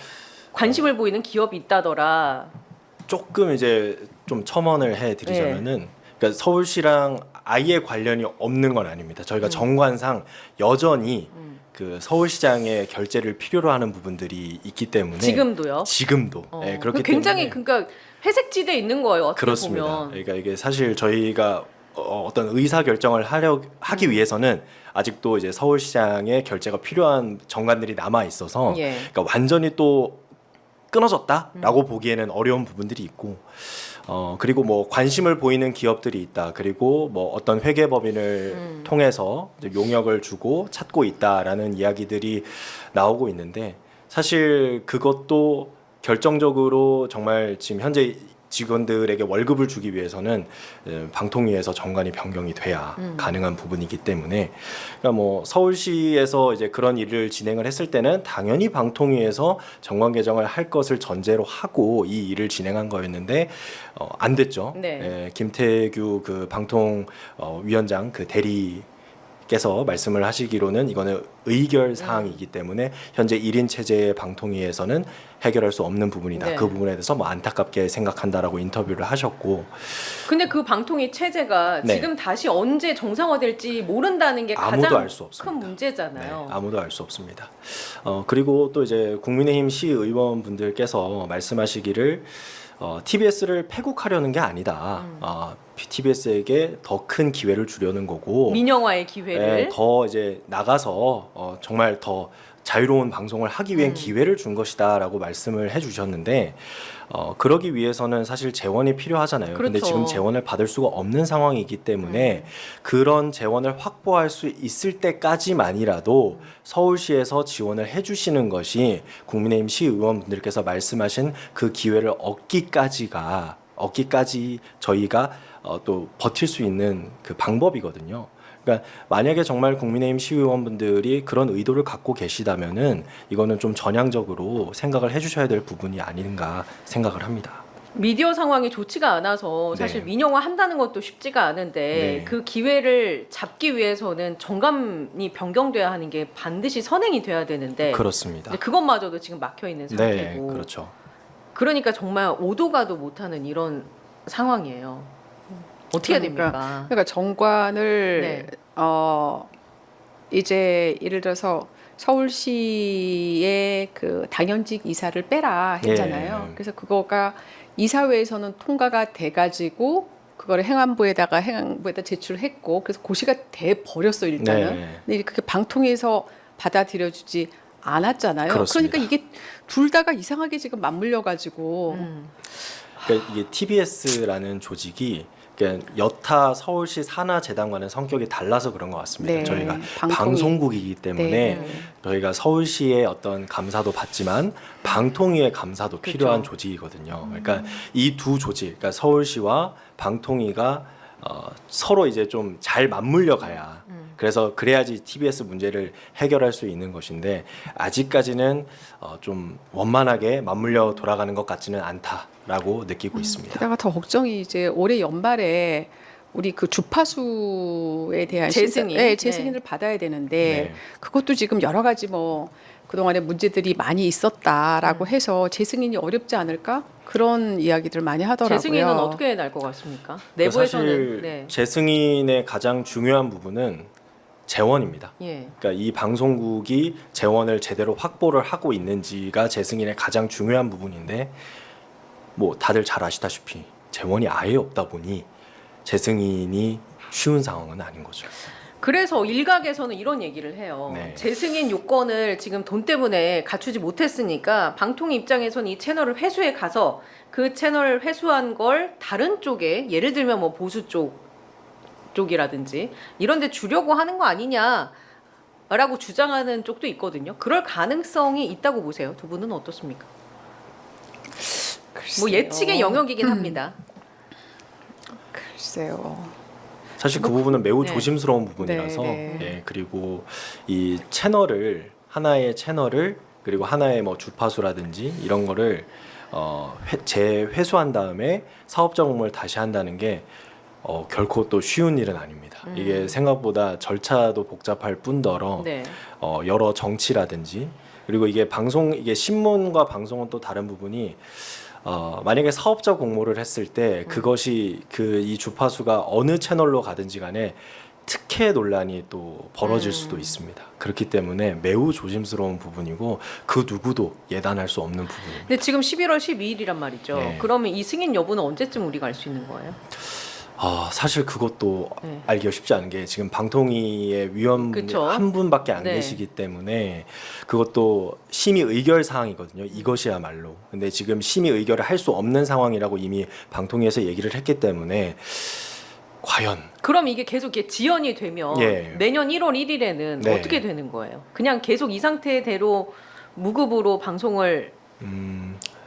관심을 보이는 기업이 있다더라. 조금 이제 좀 첨언을 해드리자면은 그러니까 서울시랑 아예 관련이 없는 건 아닙니다. 저희가 정관상 여전히 그 서울시장의 결재를 필요로 하는 부분들이 있기 때문에 지금도요. 지금도 예, 그렇기 굉장히 때문에 그러니까 회색지대에 있는 거예요. 어떻게 그렇습니다. 보면. 그러니까 이게 사실 저희가 어떤 의사 결정을 하기 위해서는 아직도 이제 서울시장의 결재가 필요한 정관들이 남아 있어서 예. 그러니까 완전히 또 끊어졌다라고 보기에는 어려운 부분들이 있고 그리고 뭐 관심을 보이는 기업들이 있다. 그리고 뭐 어떤 회계법인을 통해서 이제 용역을 주고 찾고 있다라는 이야기들이 나오고 있는데 사실 그것도 결정적으로 정말 지금 현재 직원들에게 월급을 주기 위해서는 방통위에서 정관이 변경이 돼야 가능한 부분이기 때문에 그러니까 뭐 서울시에서 이제 그런 일을 진행을 했을 때는 당연히 방통위에서 정관 개정을 할 것을 전제로 하고 이 일을 진행한 거였는데 안 됐죠. 네. 예, 김태규 그 방통 위원장 그 대리께서 말씀을 하시기로는 이거는 의결 사항이기 때문에 현재 1인 체제의 방통위에서는 해결할 수 없는 부분이다. 네. 그 부분에 대해서 뭐 안타깝게 생각한다라고 인터뷰를 하셨고 근데 그 방통위 체제가 네. 지금 다시 언제 정상화될지 모른다는 게 아무도 가장 알 수 없습니다. 큰 문제잖아요. 네, 아무도 알 수 없습니다. 그리고 또 이제 국민의힘 시의원분들께서 말씀하시기를 TBS를 패국하려는 게 아니다. TBS에게 더 큰 기회를 주려는 거고 민영화의 기회를. 더 이제 나가서 정말 더 자유로운 방송을 하기 위한 기회를 준 것이다라고 말씀을 해주셨는데 그러기 위해서는 사실 재원이 필요하잖아요. 근데 그렇죠. 지금 재원을 받을 수가 없는 상황이기 때문에 그런 재원을 확보할 수 있을 때까지만이라도 서울시에서 지원을 해주시는 것이 국민의힘 시의원분들께서 말씀하신 그 기회를 얻기까지 저희가 또 버틸 수 있는 그 방법이거든요. 그러니까 만약에 정말 국민의힘 시의원분들이 그런 의도를 갖고 계시다면은 이거는 좀 전향적으로 생각을 해주셔야 될 부분이 아닌가 생각을 합니다. 미디어 상황이 좋지가 않아서 사실 네. 민영화 한다는 것도 쉽지가 않은데 네. 그 기회를 잡기 위해서는 정감이 변경돼야 하는 게 반드시 선행이 돼야 되는데 그렇습니다. 이제 그것마저도 지금 막혀 있는 네, 상태고 그렇죠. 그러니까 정말 오도 가도 못하는 이런 상황이에요. 어떻게 해야 됩니까? 그러니까 정관을 네. 이제 예를 들어서 서울시의 그 당연직 이사를 빼라 했잖아요. 예. 그래서 그거가 이사회에서는 통과가 돼가지고 그거를 행안부에다 제출했고 그래서 고시가 돼 버렸어 일단은. 네. 근데 그게 방통위에서 받아들여주지 않았잖아요. 그렇습니다. 그러니까 이게 둘 다가 이상하게 지금 맞물려 가지고 그러니까 이게 TBS라는 조직이 그러니까 여타 서울시 산하재단과는 성격이 달라서 그런 것 같습니다. 네, 저희가 방통위. 방송국이기 때문에 네. 저희가 서울시의 어떤 감사도 받지만 방통위의 감사도 그렇죠. 필요한 조직이거든요. 그러니까 이 두 조직, 그러니까 서울시와 방통위가 서로 이제 좀 잘 맞물려 가야 그래서 그래야지 TBS 문제를 해결할 수 있는 것인데 아직까지는 좀 원만하게 맞물려 돌아가는 것 같지는 않다라고 느끼고 있습니다. 게다가 더 걱정이 이제 올해 연말에 우리 그 주파수에 대한 재승인. 재승인을 받아야 되는데 네. 그것도 지금 여러 가지 뭐 그동안에 문제들이 많이 있었다라고 해서 재승인이 어렵지 않을까 그런 이야기들 많이 하더라고요. 재승인은 어떻게 날 것 같습니까? 사실 내부에서는 네. 재승인의 가장 중요한 부분은 재원입니다. 예. 그러니까 이 방송국이 재원을 제대로 확보를 하고 있는지가 재승인의 가장 중요한 부분인데 뭐 다들 잘 아시다시피 재원이 아예 없다 보니 재승인이 쉬운 상황은 아닌 거죠. 그래서 일각에서는 이런 얘기를 해요. 네. 재승인 요건을 지금 돈 때문에 갖추지 못했으니까 방통위 입장에서는 이 채널을 회수해 가서 그 채널을 회수한 걸 다른 쪽에 예를 들면 뭐 보수 쪽이라든지 이런 데 주려고 하는 거 아니냐라고 주장하는 쪽도 있거든요. 그럴 가능성이 있다고 보세요. 두 분은 어떻습니까? 글쎄요. 뭐 예측의 영역이긴 합니다. 글쎄요. 사실 그 부분은 매우 네. 조심스러운 부분이라서 네, 네. 예, 그리고 이 채널을 하나의 채널을 그리고 하나의 뭐 주파수라든지 이런 거를 재회수한 다음에 사업적 업무를 다시 한다는 게 결코 또 쉬운 일은 아닙니다. 이게 생각보다 절차도 복잡할 뿐더러 네. 여러 정치라든지 그리고 이게 신문과 방송은 또 다른 부분이 만약에 사업자 공모를 했을 때 그것이 이 주파수가 어느 채널로 가든지 간에 특혜 논란이 또 벌어질 수도 있습니다. 그렇기 때문에 매우 조심스러운 부분이고 그 누구도 예단할 수 없는 부분입니다. 근데 지금 11월 12일이란 말이죠. 네. 그러면 이 승인 여부는 언제쯤 우리가 알 수 있는 거예요? 사실 그것도 네. 알기가 쉽지 않은 게 지금 방통위의 위원분이 그쵸. 한 분밖에 안 네. 계시기 때문에 그것도 심의 의결 사항이거든요. 이것이야말로. 근데 지금 심의 의결을 할 수 없는 상황이라고 이미 방통위에서 얘기를 했기 때문에 과연 그럼 이게 계속 이게 지연이 되면 예. 내년 1월 1일에는 네. 어떻게 되는 거예요? 그냥 계속 이 상태대로 무급으로 방송을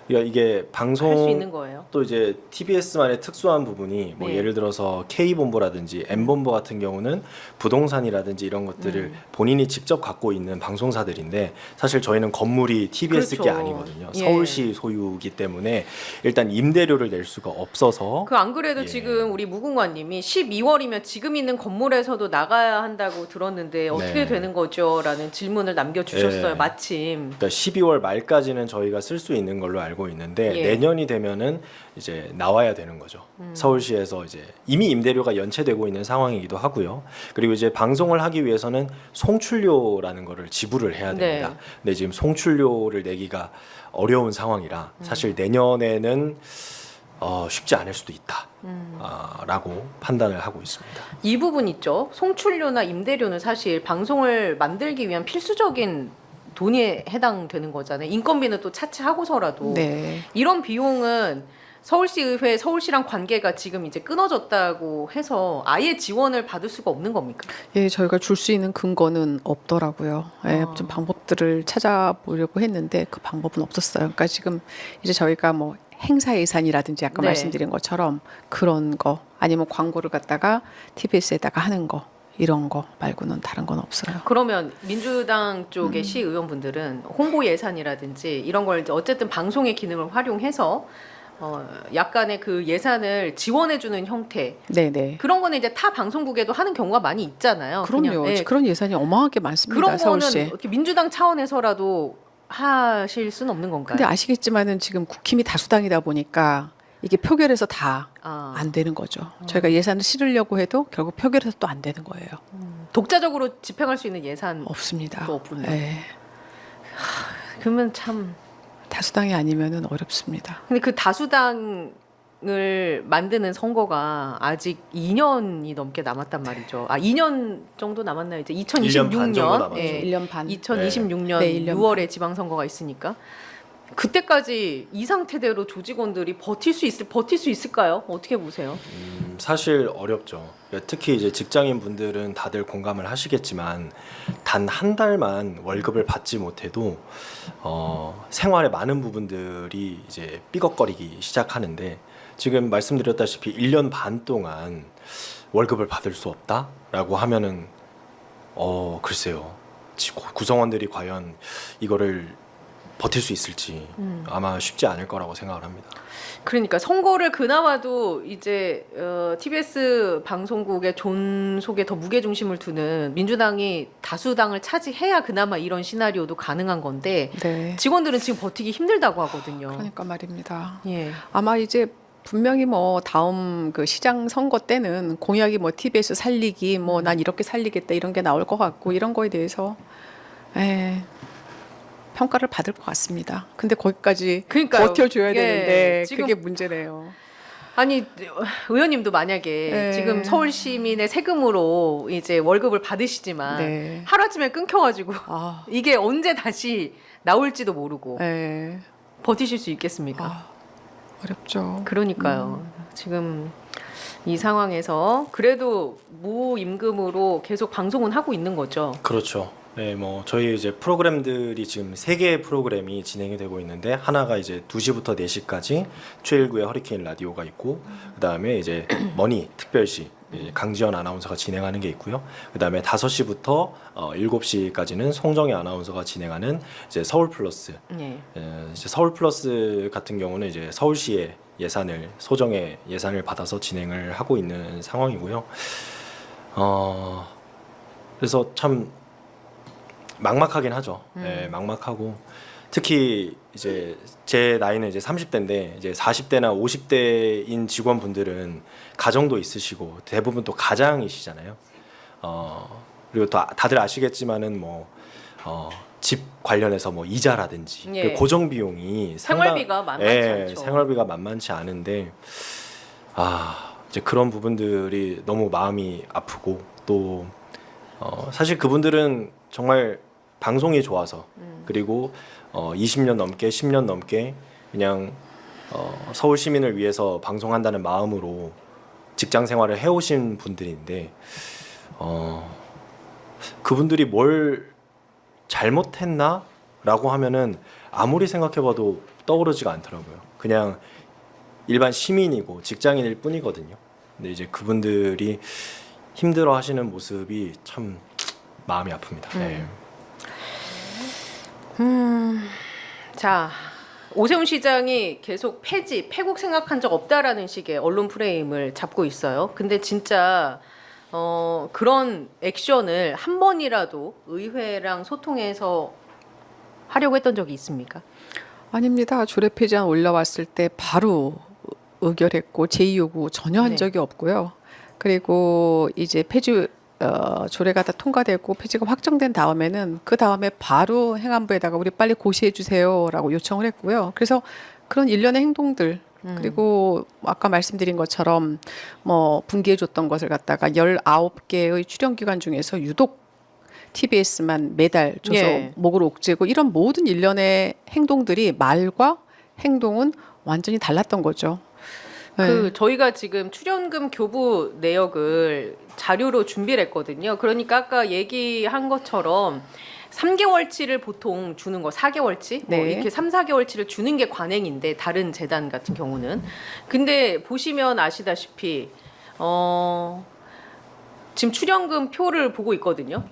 그러니까 이게 할 수 방송 있는 거예요? 또 이제 TBS만의 특수한 부분이 뭐 네. 예를 들어서 K본부라든지 M본부 같은 경우는 부동산이라든지 이런 것들을 본인이 직접 갖고 있는 방송사들인데 사실 저희는 건물이 TBS 게 그렇죠. 아니거든요. 예. 서울시 소유이기 때문에 일단 임대료를 낼 수가 없어서 그 안 그래도 예. 지금 우리 무궁화님이 12월이면 지금 있는 건물에서도 나가야 한다고 들었는데 어떻게 네. 되는 거죠? 라는 질문을 남겨주셨어요. 예. 마침. 그러니까 12월 말까지는 저희가 쓸 수 있는 걸로 알고 있는데 예. 내년이 되면은 이제 나와야 되는 거죠. 서울시에서 이제 이미 임대료가 연체되고 있는 상황이기도 하고요. 그리고 이제 방송을 하기 위해서는 송출료라는 거를 지불을 해야 됩니다. 네. 근데 지금 송출료를 내기가 어려운 상황이라 사실 내년에는 쉽지 않을 수도 있다. 라고 판단을 하고 있습니다. 이 부분 있죠. 송출료나 임대료는 사실 방송을 만들기 위한 필수적인 돈에 해당되는 거잖아요. 인건비는 또 차치하고서라도 네. 이런 비용은 서울시의회, 서울시랑 관계가 지금 이제 끊어졌다고 해서 아예 지원을 받을 수가 없는 겁니까? 예, 저희가 줄 수 있는 근거는 없더라고요. 예, 아. 좀 방법들을 찾아보려고 했는데 그 방법은 없었어요. 그러니까 지금 이제 저희가 뭐 행사 예산이라든지 아까 네. 말씀드린 것처럼 그런 거 아니면 광고를 갖다가 TBS에다가 하는 거 이런 거 말고는 다른 건 없어요. 그러면 민주당 쪽의 시의원분들은 홍보 예산이라든지 이런 걸 이제 어쨌든 방송의 기능을 활용해서 약간의 그 예산을 지원해주는 형태 네네. 그런 거는 이제 타 방송국에도 하는 경우가 많이 있잖아요. 그럼요. 그냥, 예, 그런 예산이 어마하게 많습니다. 그런 거는 서울시에. 이렇게 민주당 차원에서라도 하실 수는 없는 건가요? 근데 아시겠지만은 지금 국힘이 다수당이다 보니까 이게 표결에서 다 안 아, 되는 거죠. 저희가 예산을 실으려고 해도 결국 표결에서 또 안 되는 거예요. 독자적으로 집행할 수 있는 예산 없습니다. 또 없군요. 예. 그러면 참 다수당이 아니면은 어렵습니다. 근데 그 다수당을 만드는 선거가 아직 2년이 넘게 남았단 말이죠. 2년 정도 남았나요? 이제 1년 반 정도 2026년, 남았죠. 1년 반. 2026년 네, 1년 6월에 지방선거가 있으니까 그때까지 이 상태대로 조직원들이 버틸 수 있을까요? 어떻게 보세요? 사실 어렵죠. 특히 이제 직장인 분들은 다들 공감을 하시겠지만 단 한 달만 월급을 받지 못해도 생활의 많은 부분들이 이제 삐걱거리기 시작하는데 지금 말씀드렸다시피 1년 반 동안 월급을 받을 수 없다라고 하면은 글쎄요. 구성원들이 과연 이거를 버틸 수 있을지 아마 쉽지 않을 거라고 생각을 합니다. 그러니까 선거를 그나마도 이제 TBS 방송국의 존속에 더 무게 중심을 두는 민주당이 다수당을 차지해야 그나마 이런 시나리오도 가능한 건데 네. 직원들은 지금 버티기 힘들다고 하거든요. 그러니까 말입니다. 예. 아마 이제 분명히 뭐 다음 그 시장 선거 때는 공약이 뭐 TBS 살리기 뭐 난 이렇게 살리겠다 이런 게 나올 것 같고 이런 거에 대해서 평가를 받을 것 같습니다. 근데 거기까지 그러니까요. 버텨줘야 예, 되는데 지금 그게 문제네요. 아니 의원님도 만약에 네. 지금 서울 시민의 세금으로 이제 월급을 받으시지만 네. 하루아침에 끊겨가지고 아, 이게 언제 다시 나올지도 모르고 네. 버티실 수 있겠습니까? 아, 어렵죠. 그러니까요. 지금 이 상황에서 그래도 무임금으로 계속 방송은 하고 있는 거죠. 그렇죠. 네, 뭐 저희 이제 프로그램들이 지금 3개의 프로그램이 진행이 되고 있는데 하나가 이제 2시부터 4시까지 최일구의 허리케인 라디오가 있고 그다음에 이제 머니 특별시 이제 강지연 아나운서가 진행하는 게 있고요. 그다음에 5시부터 7시까지는 송정희 아나운서가 진행하는 이제 서울 플러스. 예. 이제 서울 플러스 같은 경우는 이제 서울시의 예산을 소정의 예산을 받아서 진행을 하고 있는 상황이고요. 그래서 참 막막하긴 하죠. 네, 막막하고 특히 이제 제 나이는 이제 30대인데 이제 40대나 50대인 직원분들은 가정도 있으시고 대부분 또 가장이시잖아요. 그리고 또 다들 아시겠지만은 집 관련해서 이자라든지 예. 그 고정 비용이 생활비가 만만치 않죠. 생활비가 만만치 않은데 이제 그런 부분들이 너무 마음이 아프고 또 사실 그분들은 정말 방송이 좋아서 그리고 20년 넘게 10년 넘게 그냥 서울 시민을 위해서 방송한다는 마음으로 직장 생활을 해오신 분들인데 그분들이 뭘 잘못했나라고 하면은 아무리 생각해봐도 떠오르지가 않더라고요. 그냥 일반 시민이고 직장인일 뿐이거든요. 근데 이제 그분들이 힘들어하시는 모습이 참 마음이 아픕니다. 네. 자, 오세훈 시장이 계속 패국 생각한 적 없다라는 식의 언론 프레임을 잡고 있어요. 근데 진짜 그런 액션을 한 번이라도 의회랑 소통해서 하려고 했던 적이 있습니까? 아닙니다. 조례 폐지안 올라왔을 때 바로 의결했고 제2요구 전혀 한 네. 적이 없고요. 그리고 이제 폐지 조례가 다 통과되고 폐지가 확정된 다음에는 그 다음에 바로 행안부에다가 우리 빨리 고시해 주세요라고 요청을 했고요. 그래서 그런 일련의 행동들 그리고 아까 말씀드린 것처럼 분기해 줬던 것을 갖다가 19개의 출연 기관 중에서 유독 TBS만 매달 줘서 예. 목을 옥죄고 이런 모든 일련의 행동들이 말과 행동은 완전히 달랐던 거죠. 네. 저희가 지금 출연금 교부 내역을 자료로 준비를 했거든요. 그러니까 아까 얘기한 것처럼 3개월치를 보통 주는 거 4개월치 네. 이렇게 3, 4개월치를 주는 게 관행인데 다른 재단 같은 경우는 근데 보시면 아시다시피 지금 출연금 표를 보고 있거든요.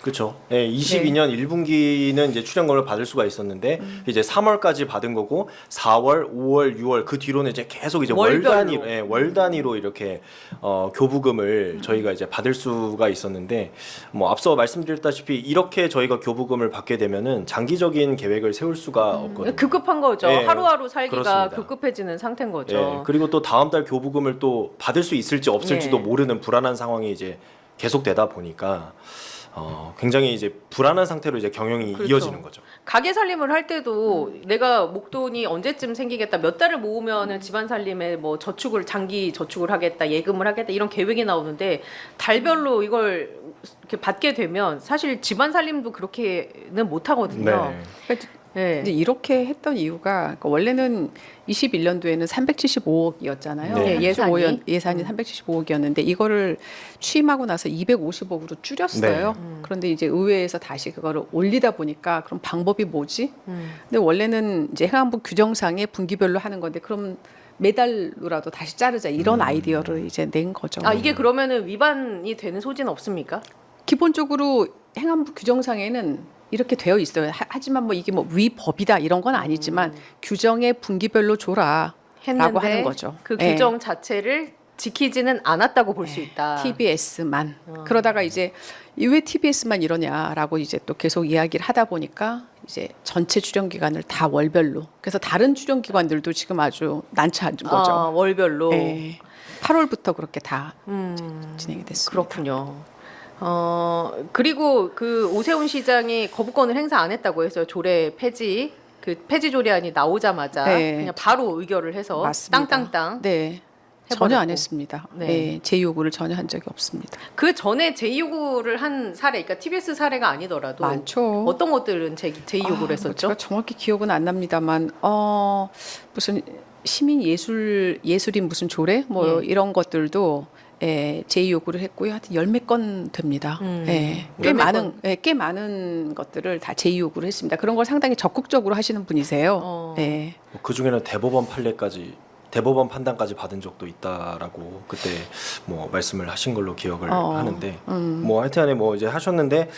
그렇죠. 네, 22년 1분기는 이제 출연금을 받을 수가 있었는데 이제 3월까지 받은 거고 4월, 5월, 6월 그 뒤로는 이제 계속 이제 월 월별로. 단위로, 월 단위로 이렇게 교부금을 저희가 이제 받을 수가 있었는데 앞서 말씀드렸다시피 이렇게 저희가 교부금을 받게 되면은 장기적인 계획을 세울 수가 없거든요. 급급한 거죠. 네, 하루하루 살기가 그렇습니다. 급급해지는 상태인 거죠. 예, 그리고 또 다음 달 교부금을 또 받을 수 있을지 없을지도 네. 모르는 불안한 상황이 이제 계속되다 보니까 굉장히 이제 불안한 상태로 이제 경영이 그렇죠. 이어지는 거죠. 가게 살림을 할 때도 내가 목돈이 언제쯤 생기겠다 몇 달을 모으면은 집안 살림에 저축을 장기 저축을 하겠다 예금을 하겠다 이런 계획이 나오는데 달별로 이걸 이렇게 받게 되면 사실 집안 살림도 그렇게는 못 하거든요. 그러니까 네. 이제 이렇게 했던 이유가 그러니까 원래는 21년도에는 375억이었잖아요. 네. 예산이. 예산이 375억이었는데 이거를 취임하고 나서 250억으로 줄였어요. 네. 그런데 이제 의회에서 다시 그거를 올리다 보니까 그럼 방법이 뭐지? 음. 근데 원래는 이제 행안부 규정상에 분기별로 하는 건데 그럼 매달로라도 다시 자르자 이런 아이디어를 이제 낸 거죠. 아 이게 그러면은 위반이 되는 소지는 없습니까? 기본적으로 행안부 규정상에는 이렇게 되어 있어요. 하지만 이게 위법이다 이런 건 아니지만 규정에 분기별로 줘라라고 했는데 하는 거죠. 그 예. 규정 자체를 지키지는 않았다고 볼 수 있다. TBS만 그러다가 이제 왜 TBS만 이러냐라고 이제 또 계속 이야기를 하다 보니까 이제 전체 출연 기관을 다 월별로 그래서 다른 출연 기관들도 지금 아주 난처한 거죠. 월별로. 예. 8월부터 그렇게 다 진행이 됐습니다. 그렇군요. 그리고 그 오세훈 시장이 거부권을 행사 안 했다고 해서 조례 폐지 그 폐지 조례안이 나오자마자 네. 그냥 바로 의결을 해서 맞습니다. 땅땅땅. 네. 해버렸고. 전혀 안 했습니다. 네. 네. 제 요구를 전혀 한 적이 없습니다. 그 전에 제2요구를 한 사례, 그러니까 TBS 사례가 아니더라도 많죠. 어떤 것들은 제2요구를 했었죠? 제가 정확히 기억은 안 납니다만 무슨 시민 예술인 무슨 조례 예. 이런 것들도 제2 요구를 했고요. 하여튼 10몇 건 됩니다. 꽤 열몇 많은 꽤 많은 것들을 다 제2 요구를 했습니다. 그런 걸 상당히 적극적으로 하시는 분이세요. 네. 그 중에는 대법원 판단까지 받은 적도 있다라고 그때 말씀을 하신 걸로 기억을 하는데 하여튼간에 이제 하셨는데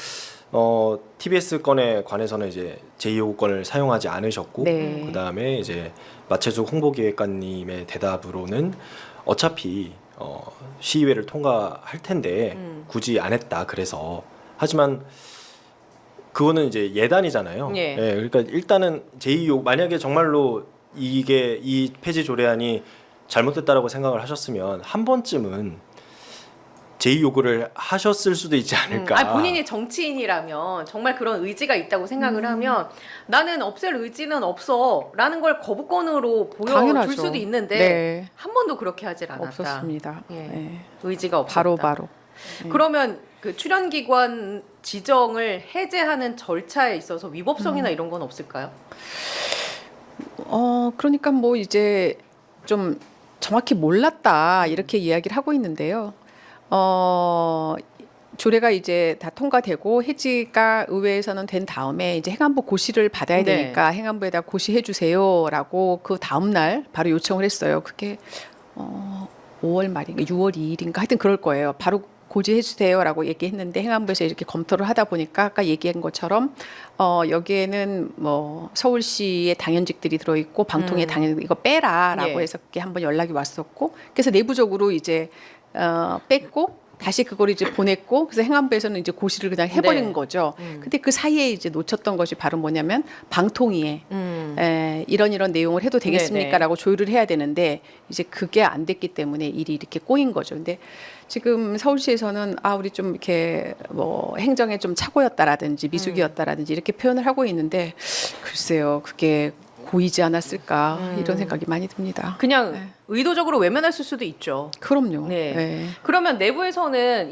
TBS 건에 관해서는 이제 제2요구권을 사용하지 않으셨고 네. 그 다음에 이제 마채숙 홍보기획관님의 대답으로는 어차피 시의회를 통과할 텐데 굳이 안 했다 그래서 하지만 그거는 이제 예단이잖아요. 예. 그러니까 일단은 제2요구 만약에 정말로 이 폐지 조례안이 잘못됐다라고 생각을 하셨으면 한 번쯤은 제의 요구를 하셨을 수도 있지 않을까. 아니, 본인이 정치인이라면 정말 그런 의지가 있다고 생각을 하면 나는 없앨 의지는 없어라는 걸 거부권으로 보여줄 당연하죠. 수도 있는데 네. 한 번도 그렇게 하질 않았다. 없었습니다. 예. 네. 의지가 없었다. 바로. 그러면 그 출연기관 지정을 해제하는 절차에 있어서 위법성이나 이런 건 없을까요? 그러니까 뭐 이제 좀 정확히 몰랐다 이렇게 이야기를 하고 있는데요. 조례가 이제 다 통과되고 해지가 의회에서는 된 다음에 이제 행안부 고시를 받아야 네. 되니까 행안부에다 고시해 주세요라고 그 다음 날 바로 요청을 했어요. 그게 5월 말인가 6월 2일인가 하여튼 그럴 거예요. 바로 고지해 주세요라고 얘기했는데 행안부에서 이렇게 검토를 하다 보니까 아까 얘기한 것처럼 여기에는 뭐 서울시의 당연직들이 들어 있고 방통의 당연 이거 빼라라고 예. 해서 그게 한번 연락이 왔었고 그래서 내부적으로 이제 뺐고 다시 그걸 이제 보냈고 그래서 행안부에서는 이제 고시를 그냥 해버린 네. 거죠. 근데 그 사이에 이제 놓쳤던 것이 바로 뭐냐면 방통위에 이런 내용을 해도 되겠습니까라고 조율을 해야 되는데 이제 그게 안 됐기 때문에 일이 이렇게 꼬인 거죠. 근데 지금 서울시에서는 우리 좀 이렇게 뭐 행정에 좀 착오였다라든지 미숙이었다라든지 이렇게 표현을 하고 있는데 글쎄요 그게 고이지 않았을까 이런 생각이 많이 듭니다. 그냥 네. 의도적으로 외면했을 수도 있죠. 그럼요. 네. 네. 그러면 내부에서는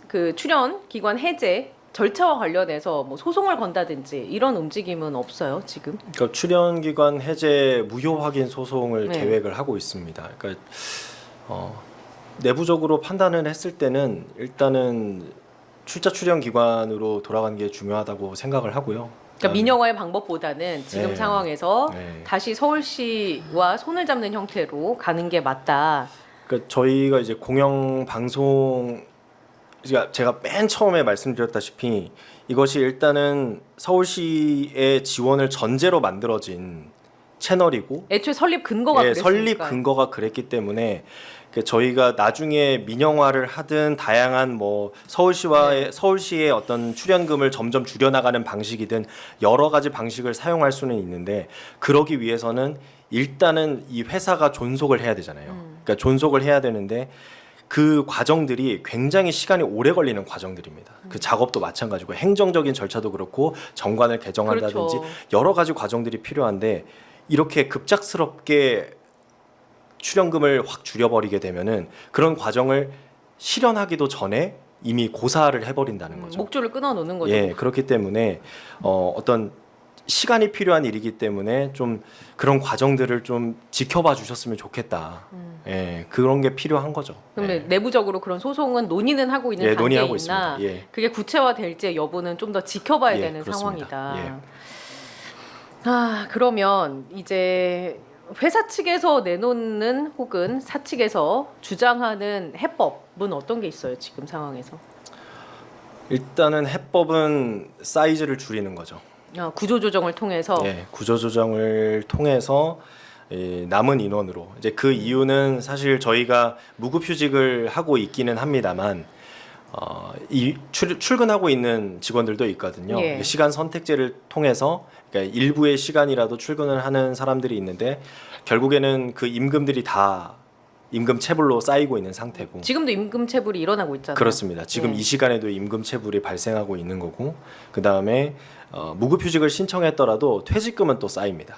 그 출연 기관 해제 절차와 관련해서 뭐 소송을 건다든지 이런 움직임은 없어요 지금? 그러니까 출연기관 해제 무효 확인 소송을 네. 계획을 하고 있습니다. 그러니까 내부적으로 판단을 했을 때는 일단은 출자 출연 기관으로 돌아가는 게 중요하다고 생각을 하고요. 그러니까 민영화의 방법보다는 지금 네. 상황에서 네. 다시 서울시와 손을 잡는 형태로 가는 게 맞다. 그러니까 저희가 이제 공영 방송 제가 맨 처음에 말씀드렸다시피 이것이 일단은 서울시의 지원을 전제로 만들어진 채널이고 애초에 설립 근거가 예, 그랬으니까. 설립 근거가 그랬기 때문에 저희가 나중에 민영화를 하든 다양한 뭐 서울시의 어떤 출연금을 점점 줄여나가는 방식이든 여러 가지 방식을 사용할 수는 있는데 그러기 위해서는 일단은 이 회사가 존속을 해야 되잖아요. 그러니까 존속을 해야 되는데 그 과정들이 굉장히 시간이 오래 걸리는 과정들입니다. 그 작업도 마찬가지고 행정적인 절차도 그렇고 정관을 개정한다든지 그렇죠. 여러 가지 과정들이 필요한데 이렇게 급작스럽게 출연금을 확 줄여버리게 되면은 그런 과정을 실현하기도 전에 이미 고사를 해버린다는 거죠. 목줄을 끊어놓는 거죠. 예, 그렇기 때문에 어떤 시간이 필요한 일이기 때문에 좀 그런 과정들을 좀 지켜봐 주셨으면 좋겠다. 예, 그런 게 필요한 거죠. 그러면 예. 내부적으로 그런 소송은 논의는 하고 있는 예, 단계이나 논의하고 있습니다. 예. 그게 구체화될지 여부는 좀 더 지켜봐야 예, 되는 그렇습니다. 상황이다. 그러면 이제 회사 측에서 내놓는 혹은 사측에서 주장하는 해법은 어떤 게 있어요 지금 상황에서? 일단은 해법은 사이즈를 줄이는 거죠. 구조 조정을 통해서 예, 구조 조정을 통해서 남은 인원으로 이제 그 이유는 사실 저희가 무급휴직을 하고 있기는 합니다만 출근하고 있는 직원들도 있거든요. 예. 시간 선택제를 통해서 그러니까 일부의 시간이라도 출근을 하는 사람들이 있는데 결국에는 그 임금들이 다 임금 체불로 쌓이고 있는 상태고 지금도 임금 체불이 일어나고 있잖아요. 그렇습니다. 지금 네. 이 시간에도 임금 체불이 발생하고 있는 거고 그 다음에 무급휴직을 신청했더라도 퇴직금은 또 쌓입니다.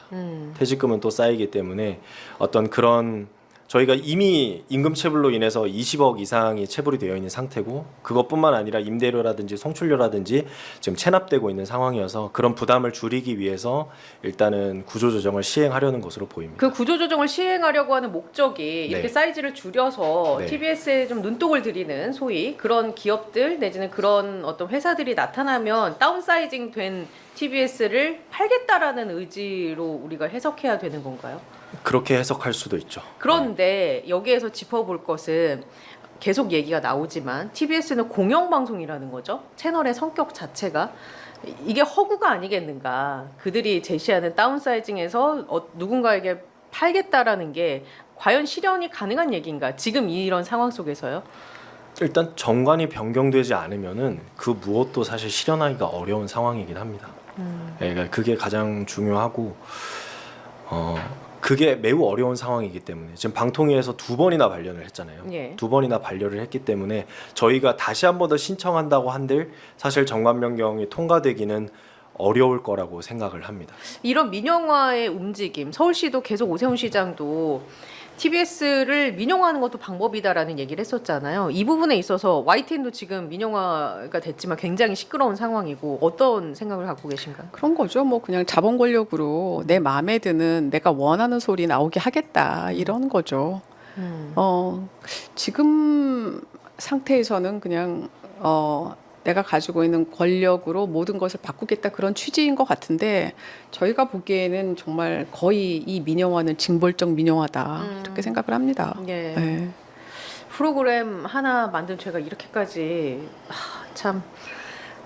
퇴직금은 또 쌓이기 때문에 어떤 그런 저희가 이미 임금 체불로 인해서 20억 이상이 체불이 되어 있는 상태고 그것뿐만 아니라 임대료라든지 송출료라든지 지금 체납되고 있는 상황이어서 그런 부담을 줄이기 위해서 일단은 구조조정을 시행하려는 것으로 보입니다. 그 구조 조정을 시행하려고 하는 목적이 이렇게 네. 사이즈를 줄여서 네. TBS에 좀 눈독을 들이는 소위 그런 기업들 내지는 그런 어떤 회사들이 나타나면 다운사이징 된 TBS를 팔겠다라는 의지로 우리가 해석해야 되는 건가요? 그렇게 해석할 수도 있죠. 그런데 여기에서 짚어볼 것은 계속 얘기가 나오지만 TBS는 공영방송이라는 거죠. 채널의 성격 자체가 이게 허구가 아니겠는가. 그들이 제시하는 다운사이징에서 누군가에게 팔겠다라는 게 과연 실현이 가능한 얘기인가. 지금 이런 상황 속에서요. 일단 정관이 변경되지 않으면은 그 무엇도 사실 실현하기가 어려운 상황이긴 합니다. 예, 그러니까 그게 가장 중요하고 그게 매우 어려운 상황이기 때문에 지금 방통위에서 2번이나 반려를 했잖아요. 예. 2번이나 반려를 했기 때문에 저희가 다시 한 번 더 신청한다고 한들 사실 정관 변경이 통과되기는 어려울 거라고 생각을 합니다. 이런 민영화의 움직임, 서울시도 계속 오세훈 시장도 TBS를 민영화하는 것도 방법이다라는 얘기를 했었잖아요. 이 부분에 있어서 YTN도 지금 민영화가 됐지만 굉장히 시끄러운 상황이고 어떤 생각을 갖고 계신가요? 그런 거죠. 뭐 그냥 자본 권력으로 내 마음에 드는 내가 원하는 소리 나오게 하겠다 이런 거죠. 지금 상태에서는 그냥 내가 가지고 있는 권력으로 모든 것을 바꾸겠다 그런 취지인 것 같은데 저희가 보기에는 정말 거의 이 민영화는 징벌적 민영화다 이렇게 생각을 합니다. 예. 네. 프로그램 하나 만든 죄가 이렇게까지 참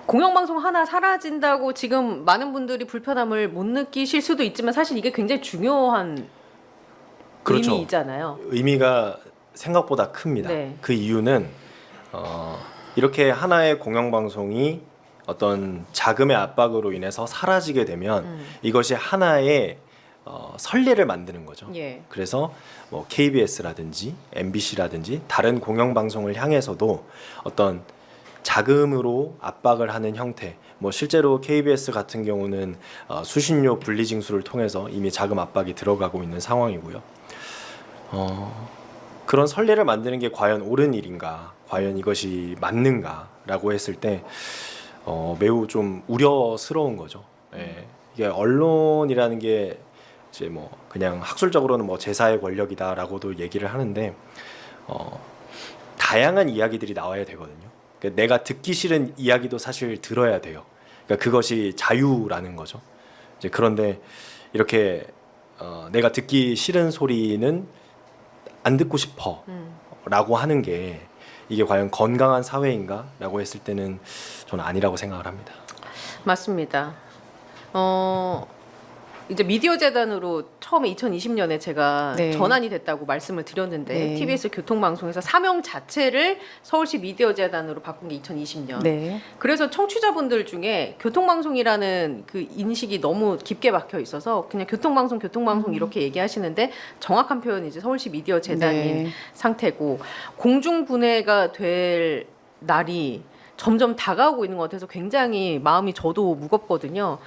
공영방송 하나 사라진다고 지금 많은 분들이 불편함을 못 느끼실 수도 있지만 사실 이게 굉장히 중요한 그렇죠. 의미이잖아요. 의미가 생각보다 큽니다. 네. 그 이유는 이렇게 하나의 공영방송이 어떤 자금의 압박으로 인해서 사라지게 되면 이것이 하나의 선례를 만드는 거죠. 예. 그래서 뭐 KBS라든지 MBC라든지 다른 공영방송을 향해서도 어떤 자금으로 압박을 하는 형태, 뭐 실제로 KBS 같은 경우는 수신료 분리징수를 통해서 이미 자금 압박이 들어가고 있는 상황이고요. 그런 선례를 만드는 게 과연 옳은 일인가, 과연 이것이 맞는가라고 했을 때 매우 좀 우려스러운 거죠. 예. 이게 언론이라는 게 이제 뭐 그냥 학술적으로는 뭐 제사의 권력이다라고도 얘기를 하는데 다양한 이야기들이 나와야 되거든요. 그러니까 내가 듣기 싫은 이야기도 사실 들어야 돼요. 그러니까 그것이 자유라는 거죠. 이제 그런데 이렇게 내가 듣기 싫은 소리는 안 듣고 싶어라고 하는 게 이게 과연 건강한 사회인가라고 했을 때는 저는 아니라고 생각을 합니다. 맞습니다. 이제 미디어 재단으로 처음에 2020년에 제가 네. 전환이 됐다고 말씀을 드렸는데 네. TBS 교통방송에서 사명 자체를 서울시 미디어 재단으로 바꾼 게 2020년. 네. 그래서 청취자분들 중에 교통방송이라는 그 인식이 너무 깊게 박혀 있어서 그냥 교통방송 이렇게 얘기하시는데 정확한 표현이 이제 서울시 미디어 재단인 네. 상태고 공중분해가 될 날이 점점 다가오고 있는 것 같아서 굉장히 마음이 저도 무겁거든요.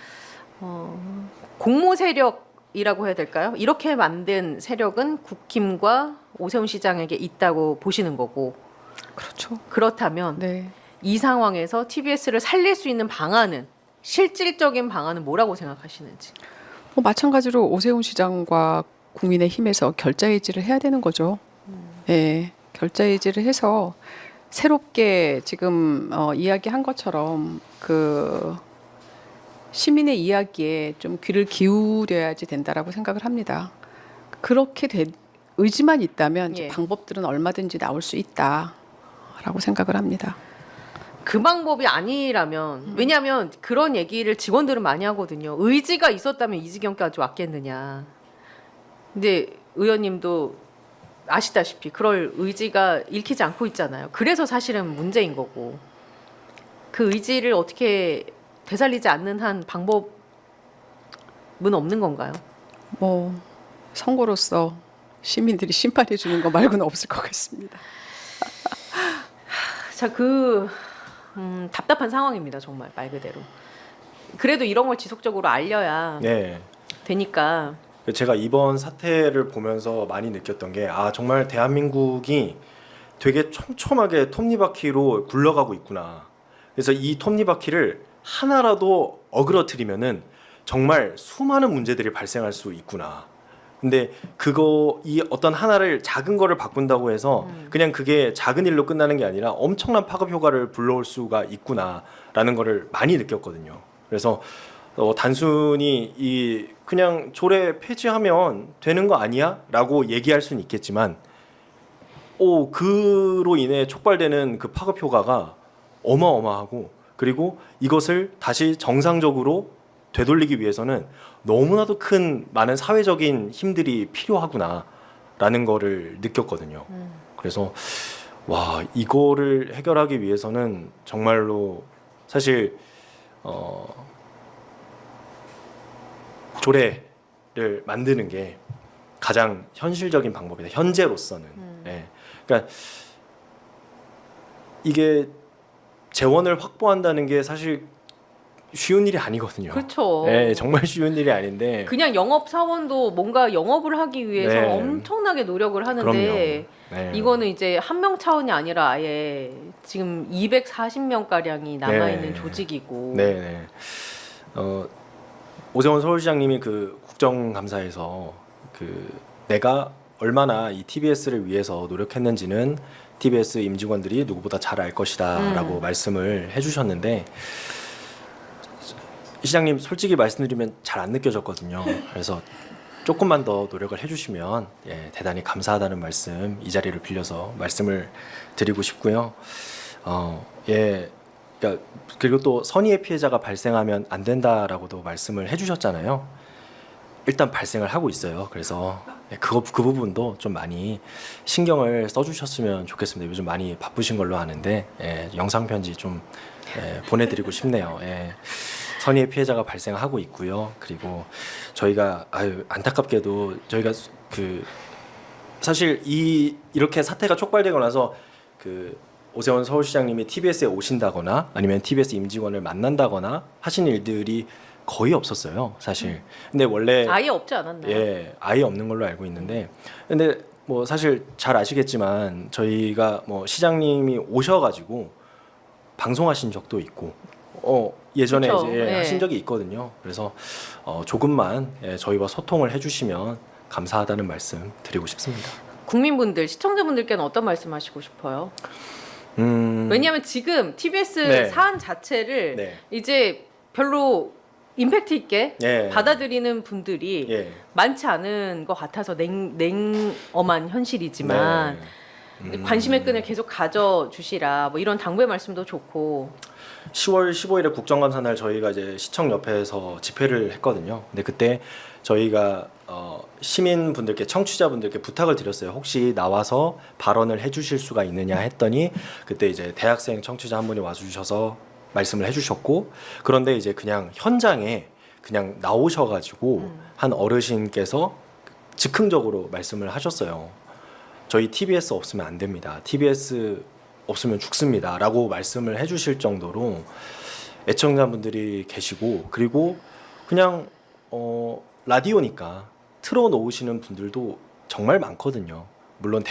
공모 세력이라고 해야 될까요? 이렇게 만든 세력은 국힘과 오세훈 시장에게 있다고 보시는 거고 그렇죠. 그렇다면 네. 이 상황에서 TBS를 살릴 수 있는 방안은 실질적인 방안은 뭐라고 생각하시는지? 뭐 마찬가지로 오세훈 시장과 국민의힘에서 결자해지를 해야 되는 거죠. 예, 결자해지를 해서 새롭게 지금 이야기한 것처럼 그 시민의 이야기에 좀 귀를 기울여야지 된다라고 생각을 합니다. 그렇게 의지만 있다면 이제 예. 방법들은 얼마든지 나올 수 있다라고 생각을 합니다. 그 방법이 아니라면 왜냐하면 그런 얘기를 직원들은 많이 하거든요. 의지가 있었다면 이 지경까지 왔겠느냐. 근데 의원님도 아시다시피 그럴 의지가 읽히지 않고 있잖아요. 그래서 사실은 문제인 거고 그 의지를 어떻게 되살리지 않는 한 방법은 없는 건가요? 뭐 선거로서 시민들이 심판해 주는 거 말고는 없을 것 같습니다. 자, 답답한 상황입니다. 정말 말 그대로. 그래도 이런 걸 지속적으로 알려야 네. 되니까. 제가 이번 사태를 보면서 많이 느꼈던 게 정말 대한민국이 되게 촘촘하게 톱니바퀴로 굴러가고 있구나. 그래서 이 톱니바퀴를 하나라도 어그러뜨리면은 정말 수많은 문제들이 발생할 수 있구나. 근데 이 어떤 하나를 작은 거를 바꾼다고 해서 그냥 그게 작은 일로 끝나는 게 아니라 엄청난 파급 효과를 불러올 수가 있구나라는 거를 많이 느꼈거든요. 그래서 단순히 그냥 조례 폐지하면 되는 거 아니야?라고 얘기할 수는 있겠지만, 그로 인해 촉발되는 그 파급 효과가 어마어마하고, 그리고 이것을 다시 정상적으로 되돌리기 위해서는 너무나도 많은 사회적인 힘들이 필요하구나라는 거를 느꼈거든요. 그래서 이거를 해결하기 위해서는 정말로 사실 조례를 만드는 게 가장 현실적인 방법이다. 현재로서는. 예. 그러니까 이게 재원을 확보한다는 게 사실 쉬운 일이 아니거든요. 그렇죠. 예, 정말 쉬운 일이 아닌데. 그냥 영업 사원도 뭔가 영업을 하기 위해서 네. 엄청나게 노력을 하는데 그럼요. 네. 이거는 이제 한 명 차원이 아니라 아예 지금 240명 가량이 남아 있는 네. 조직이고. 네. 네. 오세훈 서울시장님이 그 국정감사에서 그 내가 얼마나 이 TBS를 위해서 노력했는지는 TBS 임직원들이 누구보다 잘 알 것이다라고 말씀을 해주셨는데 이 시장님 솔직히 말씀드리면 잘 안 느껴졌거든요. 그래서 조금만 더 노력을 해주시면 예, 대단히 감사하다는 말씀 이 자리를 빌려서 말씀을 드리고 싶고요. 예, 그러니까 그리고 또 선의의 피해자가 발생하면 안 된다라고도 말씀을 해주셨잖아요. 일단 발생을 하고 있어요. 그래서 그 부분도 좀 많이 신경을 써주셨으면 좋겠습니다. 요즘 많이 바쁘신 걸로 아는데 예, 영상 편지 좀 보내드리고 싶네요. 예. 선의의 피해자가 발생하고 있고요. 그리고 저희가 안타깝게도 저희가 그 사실 이렇게 사태가 촉발되고 나서 그 오세훈 서울시장님이 TBS에 오신다거나 아니면 TBS 임직원을 만난다거나 하신 일들이 거의 없었어요, 사실. 근데 원래 아예 없지 않았나요? 예, 아예 없는 걸로 알고 있는데, 근데 뭐 사실 잘 아시겠지만 저희가 뭐 시장님이 오셔가지고 방송하신 적도 있고, 예전에 그쵸, 이제 예. 하신 적이 있거든요. 그래서 조금만 저희와 소통을 해주시면 감사하다는 말씀 드리고 싶습니다. 국민분들, 시청자분들께는 어떤 말씀하시고 싶어요? 음, 왜냐하면 지금 TBS 네. 사안 자체를 네, 이제 별로 임팩트 있게 예, 받아들이는 분들이 예, 많지 않은 것 같아서 냉엄한 현실이지만 네. 관심의 끈을 계속 가져주시라 뭐 이런 당부의 말씀도 좋고 10월 15일에 국정감사 날 저희가 이제 시청 옆에서 집회를 했거든요. 근데 그때 저희가 시민분들께 청취자분들께 부탁을 드렸어요. 혹시 나와서 발언을 해주실 수가 있느냐 했더니 그때 이제 대학생 청취자 한 분이 와주셔서 말씀을 해주셨고 그런데 이제 그냥 현장에 그냥 나오셔가지고 한 어르신께서 즉흥적으로 말씀을 하셨어요. 저희 TBS 없으면 안 됩니다. TBS 없으면 죽습니다. 라고 말씀을 해주실 정도로 애청자분들이 계시고 그리고 그냥 라디오니까 틀어놓으시는 분들도 정말 많거든요. 물론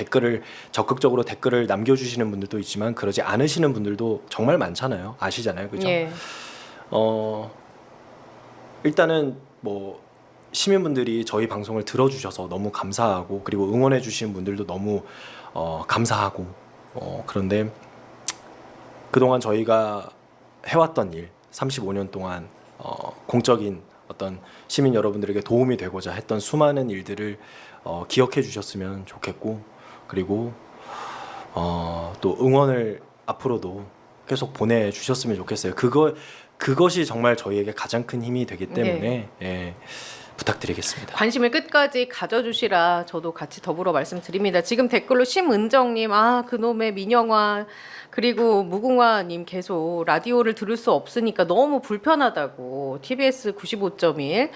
적극적으로 댓글을 남겨주시는 분들도 있지만 그러지 않으시는 분들도 정말 많잖아요. 아시잖아요. 그죠? 예. 일단은 뭐 시민분들이 저희 방송을 들어주셔서 너무 감사하고 그리고 응원해 주시는 분들도 너무 감사하고 그런데 그동안 저희가 해왔던 일 35년 동안 공적인 어떤 시민 여러분들에게 도움이 되고자 했던 수많은 일들을 기억해 주셨으면 좋겠고 그리고 또 응원을 앞으로도 계속 보내주셨으면 좋겠어요. 그것이 정말 저희에게 가장 큰 힘이 되기 때문에 예, 부탁드리겠습니다. 관심을 끝까지 가져주시라 저도 같이 더불어 말씀드립니다. 지금 댓글로 심은정님 그놈의 민영화 그리고 무궁화님 계속 라디오를 들을 수 없으니까 너무 불편하다고 TBS 95.1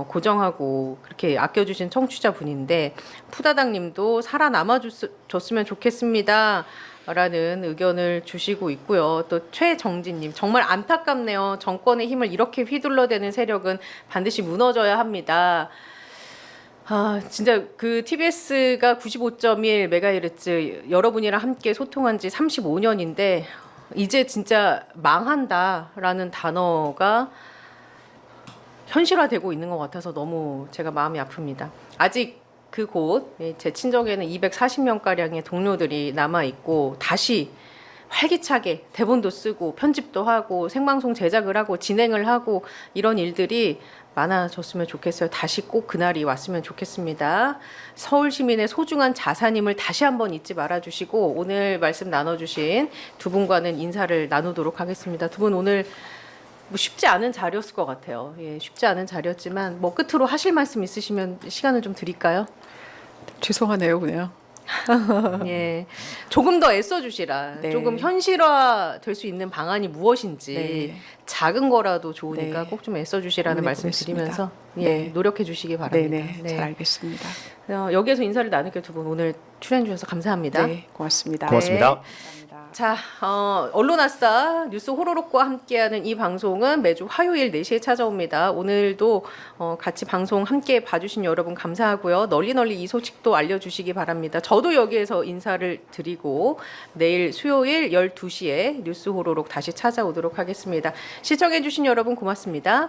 고정하고 그렇게 아껴주신 청취자분인데 푸다당님도 살아남아줬으면 좋겠습니다. 라는 의견을 주시고 있고요. 또 최정진님 정말 안타깝네요. 정권의 힘을 이렇게 휘둘러대는 세력은 반드시 무너져야 합니다. 진짜 그 TBS가 95.1MHz 여러분이랑 함께 소통한 지 35년인데 이제 진짜 망한다라는 단어가 현실화되고 있는 것 같아서 너무 제가 마음이 아픕니다. 아직 그곳 제 친정에는 240명가량의 동료들이 남아있고 다시 활기차게 대본도 쓰고 편집도 하고 생방송 제작을 하고 진행을 하고 이런 일들이 많아졌으면 좋겠어요. 다시 꼭 그날이 왔으면 좋겠습니다. 서울 시민의 소중한 자산임을 다시 한번 잊지 말아주시고 오늘 말씀 나눠주신 두 분과는 인사를 나누도록 하겠습니다. 두 분 오늘 뭐 쉽지 않은 자리였을 것 같아요. 예, 쉽지 않은 자리였지만 뭐 끝으로 하실 말씀 있으시면 시간을 좀 드릴까요? 죄송하네요, 그냥. 예, 조금 더 애써주시라. 네. 조금 현실화 될 수 있는 방안이 무엇인지 네. 작은 거라도 좋으니까 네. 꼭 좀 애써주시라는 네, 말씀 고맙습니다. 드리면서 예, 네. 노력해 주시기 바랍니다. 네네, 잘 알겠습니다. 여기에서 인사를 나눌게요. 두 분 오늘 출연해 주셔서 감사합니다. 네, 고맙습니다. 고맙습니다. 감사합니다. 자, 언론아싸 뉴스 호로록과 함께하는 이 방송은 매주 화요일 4시에 찾아옵니다. 오늘도 같이 방송 함께 봐주신 여러분 감사하고요. 널리 이 소식도 알려주시기 바랍니다. 저도 여기에서 인사를 드리고 내일 수요일 12시에 뉴스 호로록 다시 찾아오도록 하겠습니다. 시청해주신 여러분 고맙습니다.